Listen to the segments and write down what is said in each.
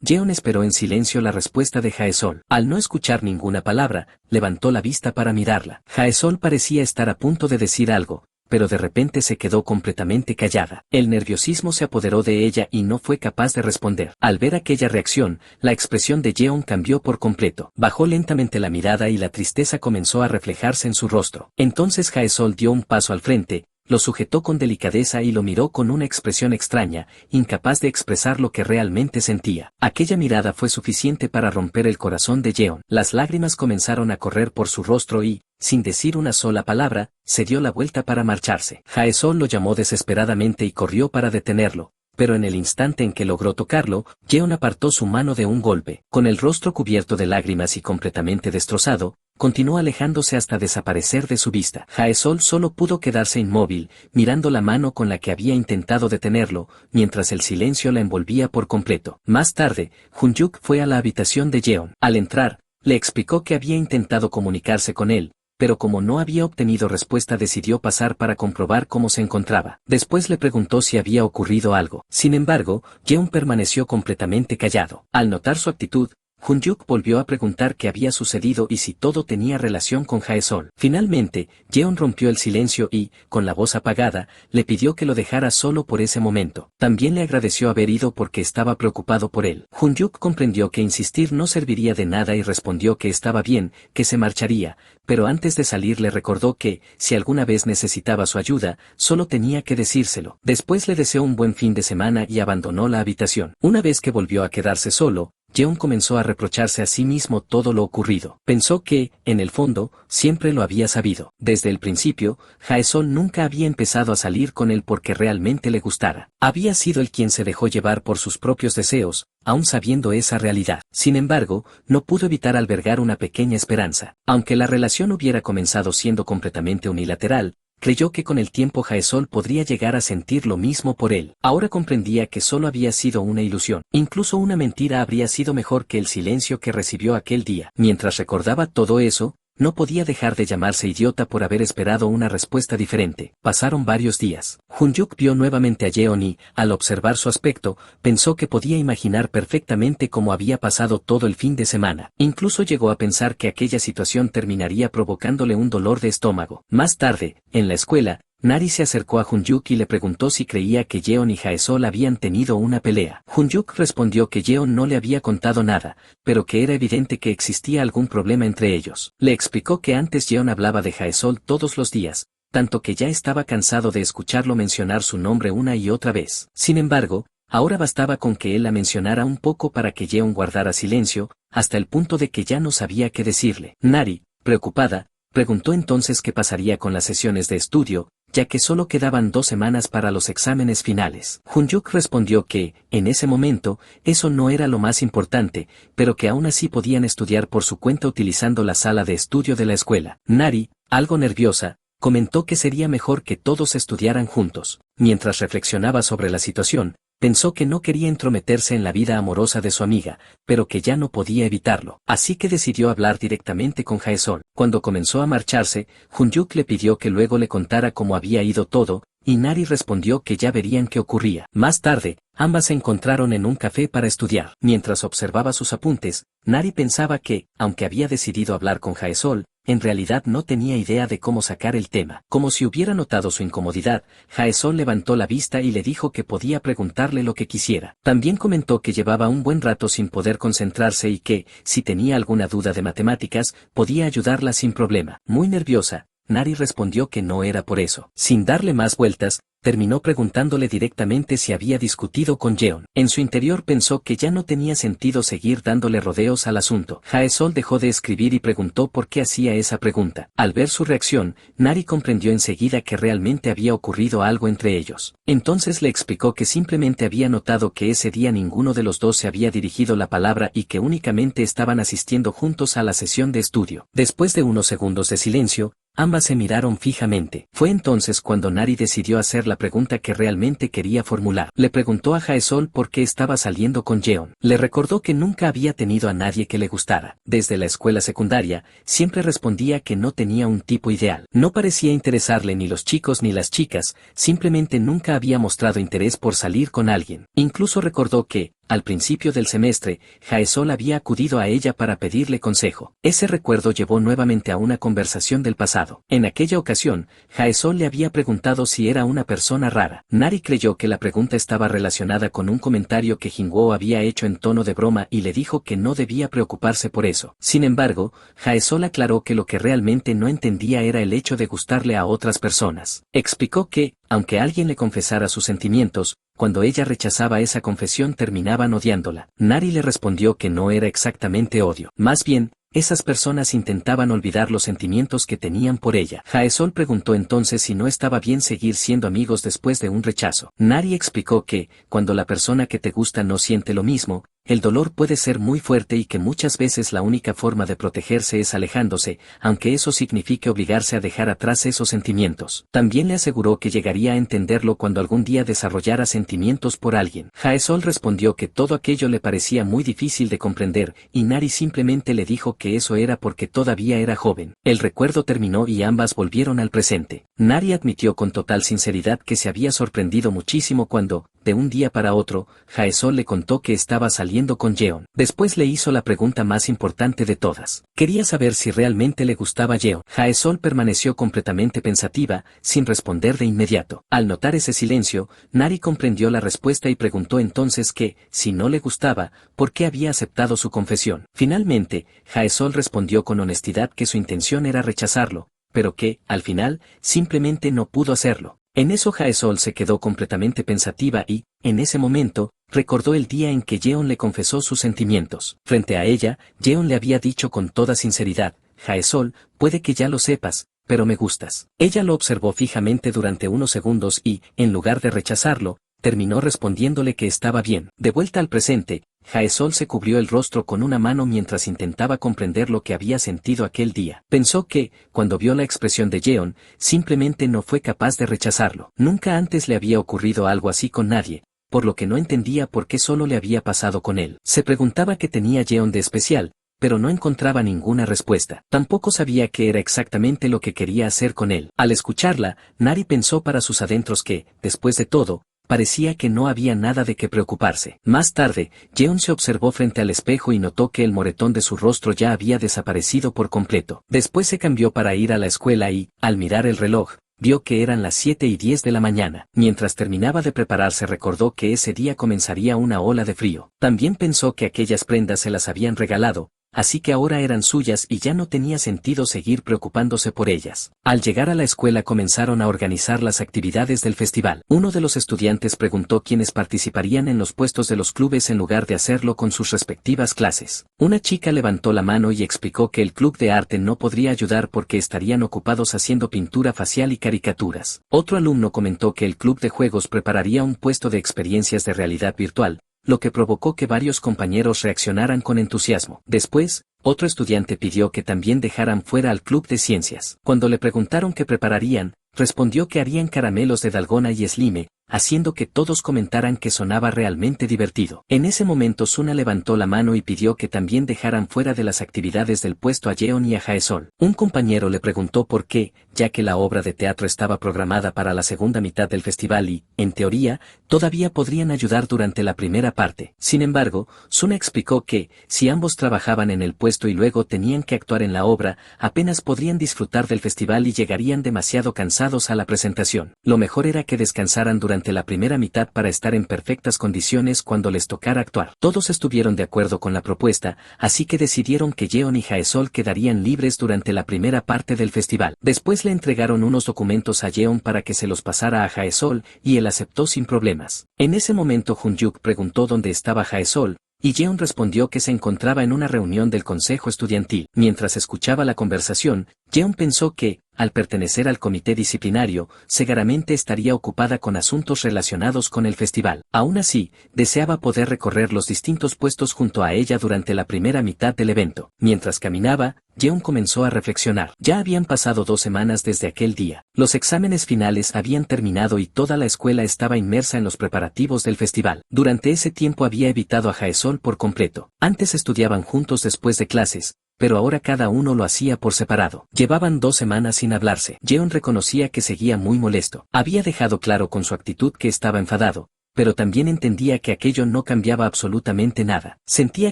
Jeon esperó en silencio la respuesta de Jaesol. Al no escuchar ninguna palabra, levantó la vista para mirarla. Jaesol parecía estar a punto de decir algo, pero de repente se quedó completamente callada. El nerviosismo se apoderó de ella y no fue capaz de responder. Al ver aquella reacción, la expresión de Jeon cambió por completo. Bajó lentamente la mirada y la tristeza comenzó a reflejarse en su rostro. Entonces Jaesol dio un paso al frente, lo sujetó con delicadeza y lo miró con una expresión extraña, incapaz de expresar lo que realmente sentía. Aquella mirada fue suficiente para romper el corazón de Jeon. Las lágrimas comenzaron a correr por su rostro y, sin decir una sola palabra, se dio la vuelta para marcharse. Jaesol lo llamó desesperadamente y corrió para detenerlo, pero en el instante en que logró tocarlo, Jeon apartó su mano de un golpe. Con el rostro cubierto de lágrimas y completamente destrozado, continuó alejándose hasta desaparecer de su vista. Jaesol solo pudo quedarse inmóvil, mirando la mano con la que había intentado detenerlo, mientras el silencio la envolvía por completo. Más tarde, Hunjuk fue a la habitación de Jeon. Al entrar, le explicó que había intentado comunicarse con él, pero como no había obtenido respuesta decidió pasar para comprobar cómo se encontraba. Después le preguntó si había ocurrido algo. Sin embargo, Jeon permaneció completamente callado. Al notar su actitud, Hunjuk volvió a preguntar qué había sucedido y si todo tenía relación con Jaesol. Finalmente, Jeon rompió el silencio y, con la voz apagada, le pidió que lo dejara solo por ese momento. También le agradeció haber ido porque estaba preocupado por él. Hunjuk comprendió que insistir no serviría de nada y respondió que estaba bien, que se marcharía, pero antes de salir le recordó que, si alguna vez necesitaba su ayuda, solo tenía que decírselo. Después le deseó un buen fin de semana y abandonó la habitación. Una vez que volvió a quedarse solo, Jeon comenzó a reprocharse a sí mismo todo lo ocurrido. Pensó que, en el fondo, siempre lo había sabido. Desde el principio, Jaesol nunca había empezado a salir con él porque realmente le gustara. Había sido él quien se dejó llevar por sus propios deseos, aún sabiendo esa realidad. Sin embargo, no pudo evitar albergar una pequeña esperanza. Aunque la relación hubiera comenzado siendo completamente unilateral, creyó que con el tiempo Jaesol podría llegar a sentir lo mismo por él. Ahora comprendía que solo había sido una ilusión. Incluso una mentira habría sido mejor que el silencio que recibió aquel día. Mientras recordaba todo eso, no podía dejar de llamarse idiota por haber esperado una respuesta diferente. Pasaron varios días. Hunjuk vio nuevamente a Jeon y, al observar su aspecto, pensó que podía imaginar perfectamente cómo había pasado todo el fin de semana. Incluso llegó a pensar que aquella situación terminaría provocándole un dolor de estómago. Más tarde, en la escuela, Nari se acercó a Hunjuk y le preguntó si creía que Jeon y Jaesol habían tenido una pelea. Hunjuk respondió que Jeon no le había contado nada, pero que era evidente que existía algún problema entre ellos. Le explicó que antes Jeon hablaba de Jaesol todos los días, tanto que ya estaba cansado de escucharlo mencionar su nombre una y otra vez. Sin embargo, ahora bastaba con que él la mencionara un poco para que Jeon guardara silencio, hasta el punto de que ya no sabía qué decirle. Nari, preocupada, preguntó entonces qué pasaría con las sesiones de estudio, ya que solo quedaban 2 semanas para los exámenes finales. Hunjuk respondió que, en ese momento, eso no era lo más importante, pero que aún así podían estudiar por su cuenta utilizando la sala de estudio de la escuela. Nari, algo nerviosa, comentó que sería mejor que todos estudiaran juntos. Mientras reflexionaba sobre la situación, pensó que no quería entrometerse en la vida amorosa de su amiga, pero que ya no podía evitarlo. Así que decidió hablar directamente con Jaesol. Cuando comenzó a marcharse, Hunjuk le pidió que luego le contara cómo había ido todo, y Nari respondió que ya verían qué ocurría. Más tarde, ambas se encontraron en un café para estudiar. Mientras observaba sus apuntes, Nari pensaba que, aunque había decidido hablar con Jaesol, en realidad no tenía idea de cómo sacar el tema. Como si hubiera notado su incomodidad, Jaesol levantó la vista y le dijo que podía preguntarle lo que quisiera. También comentó que llevaba un buen rato sin poder concentrarse y que, si tenía alguna duda de matemáticas, podía ayudarla sin problema. Muy nerviosa, Nari respondió que no era por eso. Sin darle más vueltas, terminó preguntándole directamente si había discutido con Jeon. En su interior pensó que ya no tenía sentido seguir dándole rodeos al asunto. Jaesol dejó de escribir y preguntó por qué hacía esa pregunta. Al ver su reacción, Nari comprendió enseguida que realmente había ocurrido algo entre ellos. Entonces le explicó que simplemente había notado que ese día ninguno de los dos se había dirigido la palabra y que únicamente estaban asistiendo juntos a la sesión de estudio. Después de unos segundos de silencio, ambas se miraron fijamente. Fue entonces cuando Nari decidió hacer la pregunta que realmente quería formular. Le preguntó a Jaesol por qué estaba saliendo con Jeon. Le recordó que nunca había tenido a nadie que le gustara. Desde la escuela secundaria, siempre respondía que no tenía un tipo ideal. No parecía interesarle ni los chicos ni las chicas, simplemente nunca había mostrado interés por salir con alguien. Incluso recordó que, al principio del semestre, Jaesol había acudido a ella para pedirle consejo. Ese recuerdo llevó nuevamente a una conversación del pasado. En aquella ocasión, Jaesol le había preguntado si era una persona rara. Nari creyó que la pregunta estaba relacionada con un comentario que Jingwoo había hecho en tono de broma y le dijo que no debía preocuparse por eso. Sin embargo, Jaesol aclaró que lo que realmente no entendía era el hecho de gustarle a otras personas. Explicó que, aunque alguien le confesara sus sentimientos, cuando ella rechazaba esa confesión terminaban odiándola. Nari le respondió que no era exactamente odio. Más bien, esas personas intentaban olvidar los sentimientos que tenían por ella. Jaesol preguntó entonces si no estaba bien seguir siendo amigos después de un rechazo. Nari explicó que, cuando la persona que te gusta no siente lo mismo, el dolor puede ser muy fuerte y que muchas veces la única forma de protegerse es alejándose, aunque eso signifique obligarse a dejar atrás esos sentimientos. También le aseguró que llegaría a entenderlo cuando algún día desarrollara sentimientos por alguien. Jaesol respondió que todo aquello le parecía muy difícil de comprender, y Nari simplemente le dijo que eso era porque todavía era joven. El recuerdo terminó y ambas volvieron al presente. Nari admitió con total sinceridad que se había sorprendido muchísimo cuando, de un día para otro, Jaesol le contó que estaba saliendo con Yeon. Después le hizo la pregunta más importante de todas. Quería saber si realmente le gustaba Yeon. Jaesol permaneció completamente pensativa, sin responder de inmediato. Al notar ese silencio, Nari comprendió la respuesta y preguntó entonces que, si no le gustaba, ¿por qué había aceptado su confesión? Finalmente, Jaesol respondió con honestidad que su intención era rechazarlo, pero que, al final, simplemente no pudo hacerlo. En eso Jaesol se quedó completamente pensativa y, en ese momento, recordó el día en que Yeon le confesó sus sentimientos. Frente a ella, Yeon le había dicho con toda sinceridad, Jaesol, puede que ya lo sepas, pero me gustas. Ella lo observó fijamente durante unos segundos y, en lugar de rechazarlo, terminó respondiéndole que estaba bien. De vuelta al presente, Jaesol se cubrió el rostro con una mano mientras intentaba comprender lo que había sentido aquel día. Pensó que, cuando vio la expresión de Yeon, simplemente no fue capaz de rechazarlo. Nunca antes le había ocurrido algo así con nadie, por lo que no entendía por qué solo le había pasado con él. Se preguntaba qué tenía Yeon de especial, pero no encontraba ninguna respuesta. Tampoco sabía qué era exactamente lo que quería hacer con él. Al escucharla, Nari pensó para sus adentros que, después de todo, parecía que no había nada de qué preocuparse. Más tarde, Yeon se observó frente al espejo y notó que el moretón de su rostro ya había desaparecido por completo. Después se cambió para ir a la escuela y, al mirar el reloj, vio que eran las 7:10 de la mañana. Mientras terminaba de prepararse recordó que ese día comenzaría una ola de frío. También pensó que aquellas prendas se las habían regalado, así que ahora eran suyas y ya no tenía sentido seguir preocupándose por ellas. Al llegar a la escuela comenzaron a organizar las actividades del festival. Uno de los estudiantes preguntó quiénes participarían en los puestos de los clubes en lugar de hacerlo con sus respectivas clases. Una chica levantó la mano y explicó que el club de arte no podría ayudar porque estarían ocupados haciendo pintura facial y caricaturas. Otro alumno comentó que el club de juegos prepararía un puesto de experiencias de realidad virtual, lo que provocó que varios compañeros reaccionaran con entusiasmo. Después, otro estudiante pidió que también dejaran fuera al club de ciencias. Cuando le preguntaron qué prepararían, respondió que harían caramelos de dalgona y slime, haciendo que todos comentaran que sonaba realmente divertido. En ese momento Suna levantó la mano y pidió que también dejaran fuera de las actividades del puesto a Yeon y a Jaesol. Un compañero le preguntó por qué, ya que la obra de teatro estaba programada para la segunda mitad del festival y, en teoría, todavía podrían ayudar durante la primera parte. Sin embargo, Suna explicó que, si ambos trabajaban en el puesto y luego tenían que actuar en la obra, apenas podrían disfrutar del festival y llegarían demasiado cansados a la presentación. Lo mejor era que descansaran durante la primera mitad para estar en perfectas condiciones cuando les tocara actuar. Todos estuvieron de acuerdo con la propuesta, así que decidieron que Yeon y Jaesol quedarían libres durante la primera parte del festival. Después le entregaron unos documentos a Yeon para que se los pasara a Jaesol, y él aceptó sin problemas. En ese momento Hunyuk preguntó dónde estaba Jaesol, y Yeon respondió que se encontraba en una reunión del consejo estudiantil. Mientras escuchaba la conversación, Yeon pensó que, al pertenecer al comité disciplinario, seguramente estaría ocupada con asuntos relacionados con el festival. Aún así, deseaba poder recorrer los distintos puestos junto a ella durante la primera mitad del evento. Mientras caminaba, Yeon comenzó a reflexionar. Ya habían pasado 2 semanas desde aquel día. Los exámenes finales habían terminado y toda la escuela estaba inmersa en los preparativos del festival. Durante ese tiempo había evitado a Jaesol por completo. Antes estudiaban juntos después de clases, pero ahora cada uno lo hacía por separado. Llevaban 2 semanas sin hablarse. Yeon reconocía que seguía muy molesto. Había dejado claro con su actitud que estaba enfadado, pero también entendía que aquello no cambiaba absolutamente nada. Sentía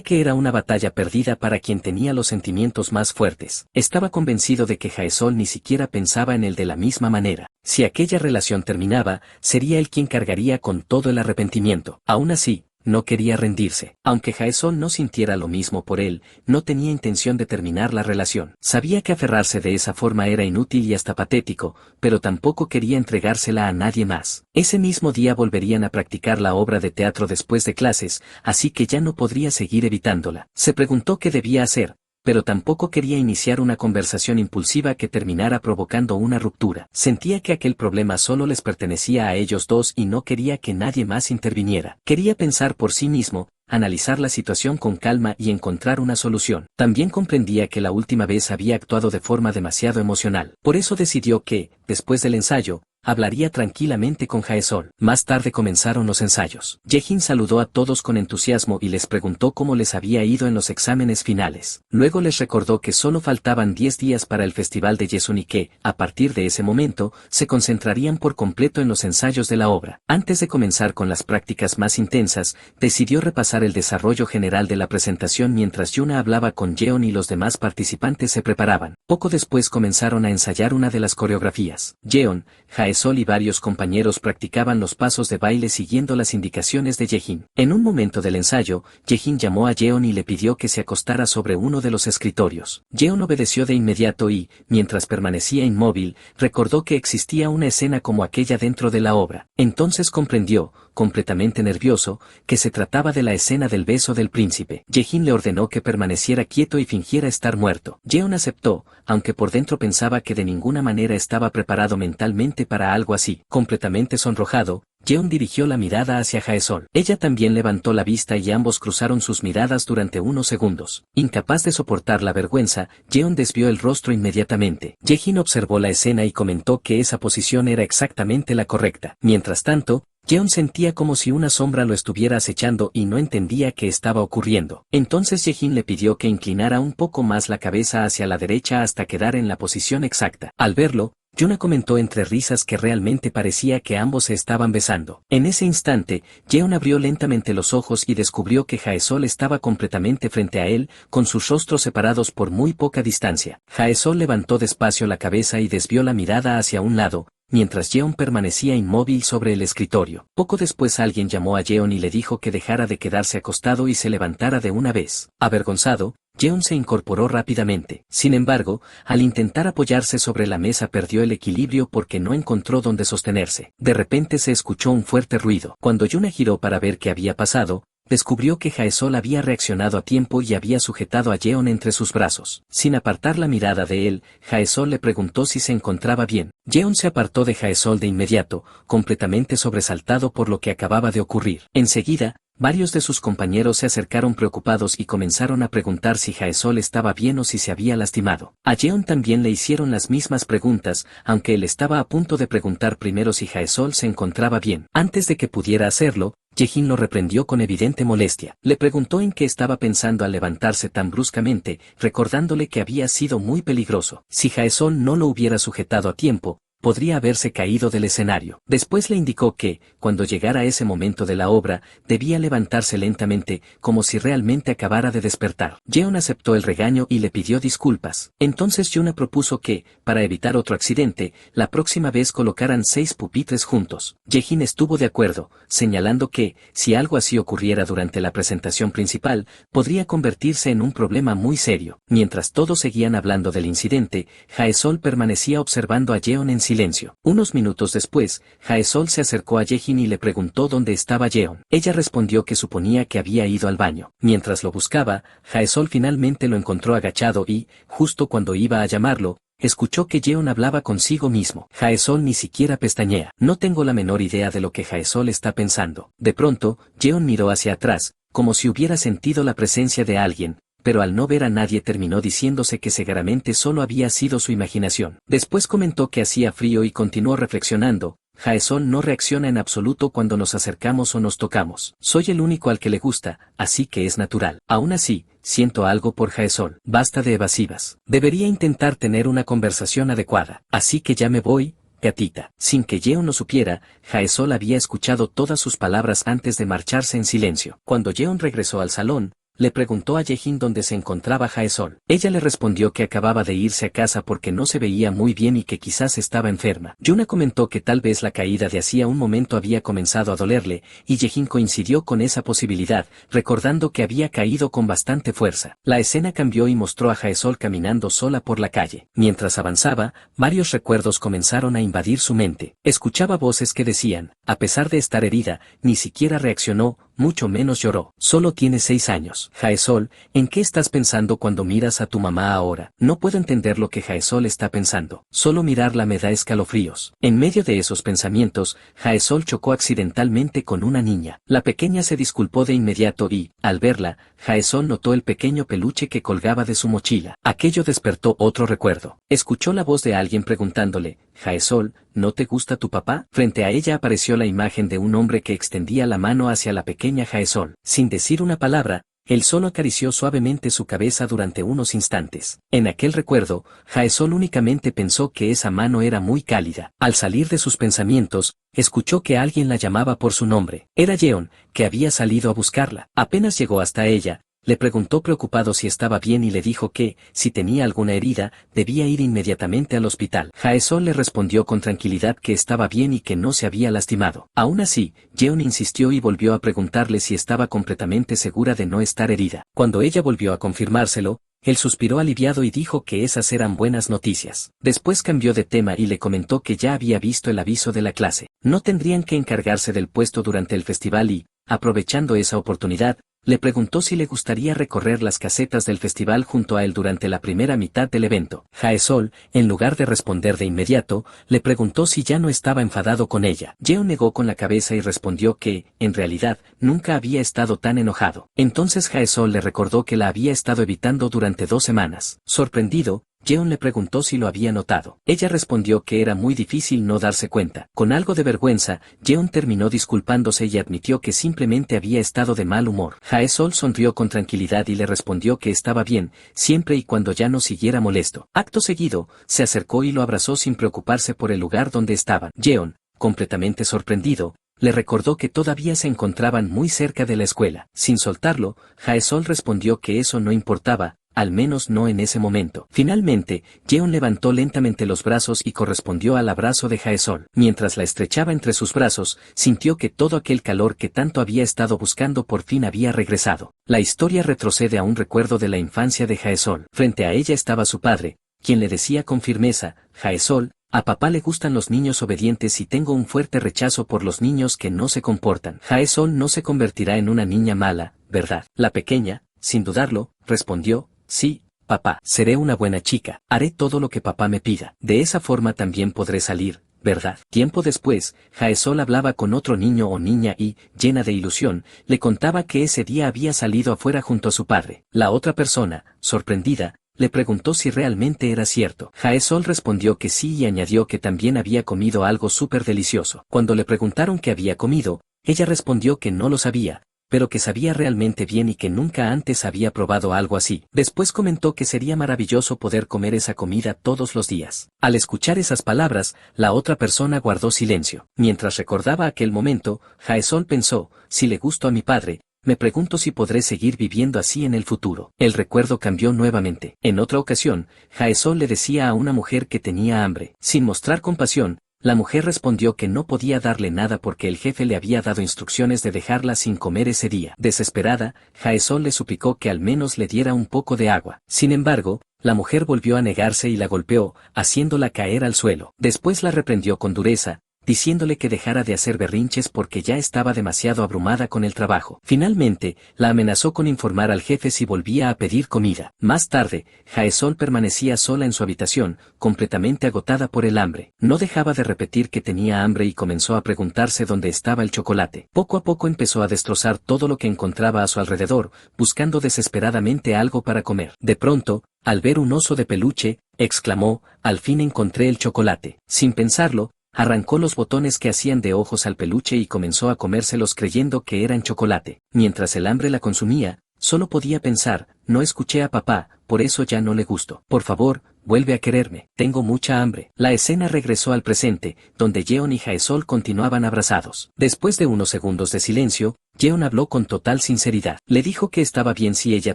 que era una batalla perdida para quien tenía los sentimientos más fuertes. Estaba convencido de que Jaesol ni siquiera pensaba en él de la misma manera. Si aquella relación terminaba, sería él quien cargaría con todo el arrepentimiento. Aún así, no quería rendirse. Aunque Jaesol no sintiera lo mismo por él, no tenía intención de terminar la relación. Sabía que aferrarse de esa forma era inútil y hasta patético, pero tampoco quería entregársela a nadie más. Ese mismo día volverían a practicar la obra de teatro después de clases, así que ya no podría seguir evitándola. Se preguntó qué debía hacer, pero tampoco quería iniciar una conversación impulsiva que terminara provocando una ruptura. Sentía que aquel problema solo les pertenecía a ellos dos y no quería que nadie más interviniera. Quería pensar por sí mismo, analizar la situación con calma y encontrar una solución. También comprendía que la última vez había actuado de forma demasiado emocional. Por eso decidió que, después del ensayo, hablaría tranquilamente con Jaesol. Más tarde comenzaron los ensayos. Jaehin saludó a todos con entusiasmo y les preguntó cómo les había ido en los exámenes finales. Luego les recordó que solo faltaban 10 días para el festival de Yesun y que, a partir de ese momento, se concentrarían por completo en los ensayos de la obra. Antes de comenzar con las prácticas más intensas, decidió repasar el desarrollo general de la presentación mientras Yuna hablaba con Jeon y los demás participantes se preparaban. Poco después comenzaron a ensayar una de las coreografías. Jeon, Jaesol y varios compañeros practicaban los pasos de baile siguiendo las indicaciones de Jaehin. En un momento del ensayo, Jaehin llamó a Jeon y le pidió que se acostara sobre uno de los escritorios. Jeon obedeció de inmediato y, mientras permanecía inmóvil, recordó que existía una escena como aquella dentro de la obra. Entonces comprendió, completamente nervioso, que se trataba de la escena del beso del príncipe. Jaehin le ordenó que permaneciera quieto y fingiera estar muerto. Jeon aceptó, aunque por dentro pensaba que de ninguna manera estaba preparado mentalmente para algo así. Completamente sonrojado, Jeon dirigió la mirada hacia Jaesol. Ella también levantó la vista y ambos cruzaron sus miradas durante unos segundos. Incapaz de soportar la vergüenza, Jeon desvió el rostro inmediatamente. Jaehin observó la escena y comentó que esa posición era exactamente la correcta. Mientras tanto, Jeon sentía como si una sombra lo estuviera acechando y no entendía qué estaba ocurriendo. Entonces Jaehin le pidió que inclinara un poco más la cabeza hacia la derecha hasta quedar en la posición exacta. Al verlo, Yuna comentó entre risas que realmente parecía que ambos se estaban besando. En ese instante, Jeon abrió lentamente los ojos y descubrió que Jaesol estaba completamente frente a él, con sus rostros separados por muy poca distancia. Jaesol levantó despacio la cabeza y desvió la mirada hacia un lado, mientras Jeon permanecía inmóvil sobre el escritorio. Poco después alguien llamó a Jeon y le dijo que dejara de quedarse acostado y se levantara de una vez. Avergonzado, Jeon se incorporó rápidamente. Sin embargo, al intentar apoyarse sobre la mesa perdió el equilibrio porque no encontró dónde sostenerse. De repente se escuchó un fuerte ruido. Cuando Yuna giró para ver qué había pasado, descubrió que Jaesol había reaccionado a tiempo y había sujetado a Jeon entre sus brazos. Sin apartar la mirada de él, Jaesol le preguntó si se encontraba bien. Jeon se apartó de Jaesol de inmediato, completamente sobresaltado por lo que acababa de ocurrir. Enseguida, varios de sus compañeros se acercaron preocupados y comenzaron a preguntar si Jaesol estaba bien o si se había lastimado. A Jeon también le hicieron las mismas preguntas, aunque él estaba a punto de preguntar primero si Jaesol se encontraba bien. Antes de que pudiera hacerlo, Jaehin lo reprendió con evidente molestia. Le preguntó en qué estaba pensando al levantarse tan bruscamente, recordándole que había sido muy peligroso. Si Jaesol no lo hubiera sujetado a tiempo, podría haberse caído del escenario. Después le indicó que, cuando llegara ese momento de la obra, debía levantarse lentamente, como si realmente acabara de despertar. Jeon aceptó el regaño y le pidió disculpas. Entonces Yuna propuso que, para evitar otro accidente, la próxima vez colocaran 6 pupitres juntos. Jaehin estuvo de acuerdo, señalando que, si algo así ocurriera durante la presentación principal, podría convertirse en un problema muy serio. Mientras todos seguían hablando del incidente, Jaesol permanecía observando a Jeon en silencio. Unos minutos después, Jaesol se acercó a Jaehin y le preguntó dónde estaba Jeon. Ella respondió que suponía que había ido al baño. Mientras lo buscaba, Jaesol finalmente lo encontró agachado y, justo cuando iba a llamarlo, escuchó que Jeon hablaba consigo mismo. Jaesol ni siquiera pestañea. No tengo la menor idea de lo que Jaesol está pensando. De pronto, Jeon miró hacia atrás, como si hubiera sentido la presencia de alguien, pero al no ver a nadie terminó diciéndose que seguramente solo había sido su imaginación. Después comentó que hacía frío y continuó reflexionando. Jaesol no reacciona en absoluto cuando nos acercamos o nos tocamos. Soy el único al que le gusta, así que es natural. Aún así, siento algo por Jaesol. Basta de evasivas. Debería intentar tener una conversación adecuada. Así que ya me voy, gatita. Sin que Yeon lo supiera, Jae-sol había escuchado todas sus palabras antes de marcharse en silencio. Cuando Yeon regresó al salón, le preguntó a Yejin dónde se encontraba Jae-sol. Ella le respondió que acababa de irse a casa porque no se veía muy bien y que quizás estaba enferma. Yuna comentó que tal vez la caída de hacía un momento había comenzado a dolerle, y Yejin coincidió con esa posibilidad, recordando que había caído con bastante fuerza. La escena cambió y mostró a Jae-sol caminando sola por la calle. Mientras avanzaba, varios recuerdos comenzaron a invadir su mente. Escuchaba voces que decían, a pesar de estar herida, ni siquiera reaccionó, mucho menos lloró. Solo tiene 6 años. Jae-sol, ¿en qué estás pensando cuando miras a tu mamá ahora? No puedo entender lo que Jae-sol está pensando. Solo mirarla me da escalofríos. En medio de esos pensamientos, Jae-sol chocó accidentalmente con una niña. La pequeña se disculpó de inmediato y, al verla, Jae-sol notó el pequeño peluche que colgaba de su mochila. Aquello despertó otro recuerdo. Escuchó la voz de alguien preguntándole, Jae-sol, ¿no te gusta tu papá? Frente a ella apareció la imagen de un hombre que extendía la mano hacia la pequeña Jae-sol. Sin decir una palabra, él solo acarició suavemente su cabeza durante unos instantes. En aquel recuerdo, Jae-sol únicamente pensó que esa mano era muy cálida. Al salir de sus pensamientos, escuchó que alguien la llamaba por su nombre. Era Yeon, que había salido a buscarla. Apenas llegó hasta ella, le preguntó preocupado si estaba bien y le dijo que, si tenía alguna herida, debía ir inmediatamente al hospital. Jae-sol le respondió con tranquilidad que estaba bien y que no se había lastimado. Aún así, Yeon insistió y volvió a preguntarle si estaba completamente segura de no estar herida. Cuando ella volvió a confirmárselo, él suspiró aliviado y dijo que esas eran buenas noticias. Después cambió de tema y le comentó que ya había visto el aviso de la clase. No tendrían que encargarse del puesto durante el festival y, aprovechando esa oportunidad, le preguntó si le gustaría recorrer las casetas del festival junto a él durante la primera mitad del evento. Jae-sol, en lugar de responder de inmediato, le preguntó si ya no estaba enfadado con ella. Yeon negó con la cabeza y respondió que, en realidad, nunca había estado tan enojado. Entonces Jae-sol le recordó que la había estado evitando durante 2 semanas. Sorprendido, Yeon le preguntó si lo había notado. Ella respondió que era muy difícil no darse cuenta. Con algo de vergüenza, Yeon terminó disculpándose y admitió que simplemente había estado de mal humor. Jae-sol sonrió con tranquilidad y le respondió que estaba bien, siempre y cuando ya no siguiera molesto. Acto seguido, se acercó y lo abrazó sin preocuparse por el lugar donde estaban. Yeon, completamente sorprendido, le recordó que todavía se encontraban muy cerca de la escuela. Sin soltarlo, Jae-sol respondió que eso no importaba, al menos no en ese momento. Finalmente, Yeon levantó lentamente los brazos y correspondió al abrazo de Jae-sol. Mientras la estrechaba entre sus brazos, sintió que todo aquel calor que tanto había estado buscando por fin había regresado. La historia retrocede a un recuerdo de la infancia de Jae-sol. Frente a ella estaba su padre, quien le decía con firmeza, Jae-sol, a papá le gustan los niños obedientes y tengo un fuerte rechazo por los niños que no se comportan. Jae-sol no se convertirá en una niña mala, ¿verdad? La pequeña, sin dudarlo, respondió, sí, papá, seré una buena chica, haré todo lo que papá me pida. De esa forma también podré salir, ¿verdad? Tiempo después, Jae-sol hablaba con otro niño o niña y, llena de ilusión, le contaba que ese día había salido afuera junto a su padre. La otra persona, sorprendida, le preguntó si realmente era cierto. Jae-sol respondió que sí y añadió que también había comido algo súper delicioso. Cuando le preguntaron qué había comido, ella respondió que no lo sabía, pero que sabía realmente bien y que nunca antes había probado algo así. Después comentó que sería maravilloso poder comer esa comida todos los días. Al escuchar esas palabras, la otra persona guardó silencio. Mientras recordaba aquel momento, Jae-sol pensó, si le gusto a mi padre, me pregunto si podré seguir viviendo así en el futuro. El recuerdo cambió nuevamente. En otra ocasión, Jae-sol le decía a una mujer que tenía hambre. Sin mostrar compasión, la mujer respondió que no podía darle nada porque el jefe le había dado instrucciones de dejarla sin comer ese día. Desesperada, Jae-sol le suplicó que al menos le diera un poco de agua. Sin embargo, la mujer volvió a negarse y la golpeó, haciéndola caer al suelo. Después la reprendió con dureza, diciéndole que dejara de hacer berrinches porque ya estaba demasiado abrumada con el trabajo. Finalmente, la amenazó con informar al jefe si volvía a pedir comida. Más tarde, Jae-sol permanecía sola en su habitación, completamente agotada por el hambre. No dejaba de repetir que tenía hambre y comenzó a preguntarse dónde estaba el chocolate. Poco a poco empezó a destrozar todo lo que encontraba a su alrededor, buscando desesperadamente algo para comer. De pronto, al ver un oso de peluche, exclamó, al fin encontré el chocolate. Sin pensarlo, arrancó los botones que hacían de ojos al peluche y comenzó a comérselos creyendo que eran chocolate. Mientras el hambre la consumía, Solo podía pensar, no escuché a papá, por eso ya no le gusto. Por favor, vuelve a quererme, tengo mucha hambre. La escena regresó al presente, donde Jeon y Jaesol continuaban abrazados. Después de unos segundos de silencio, Jeon habló con total sinceridad. Le dijo que estaba bien si ella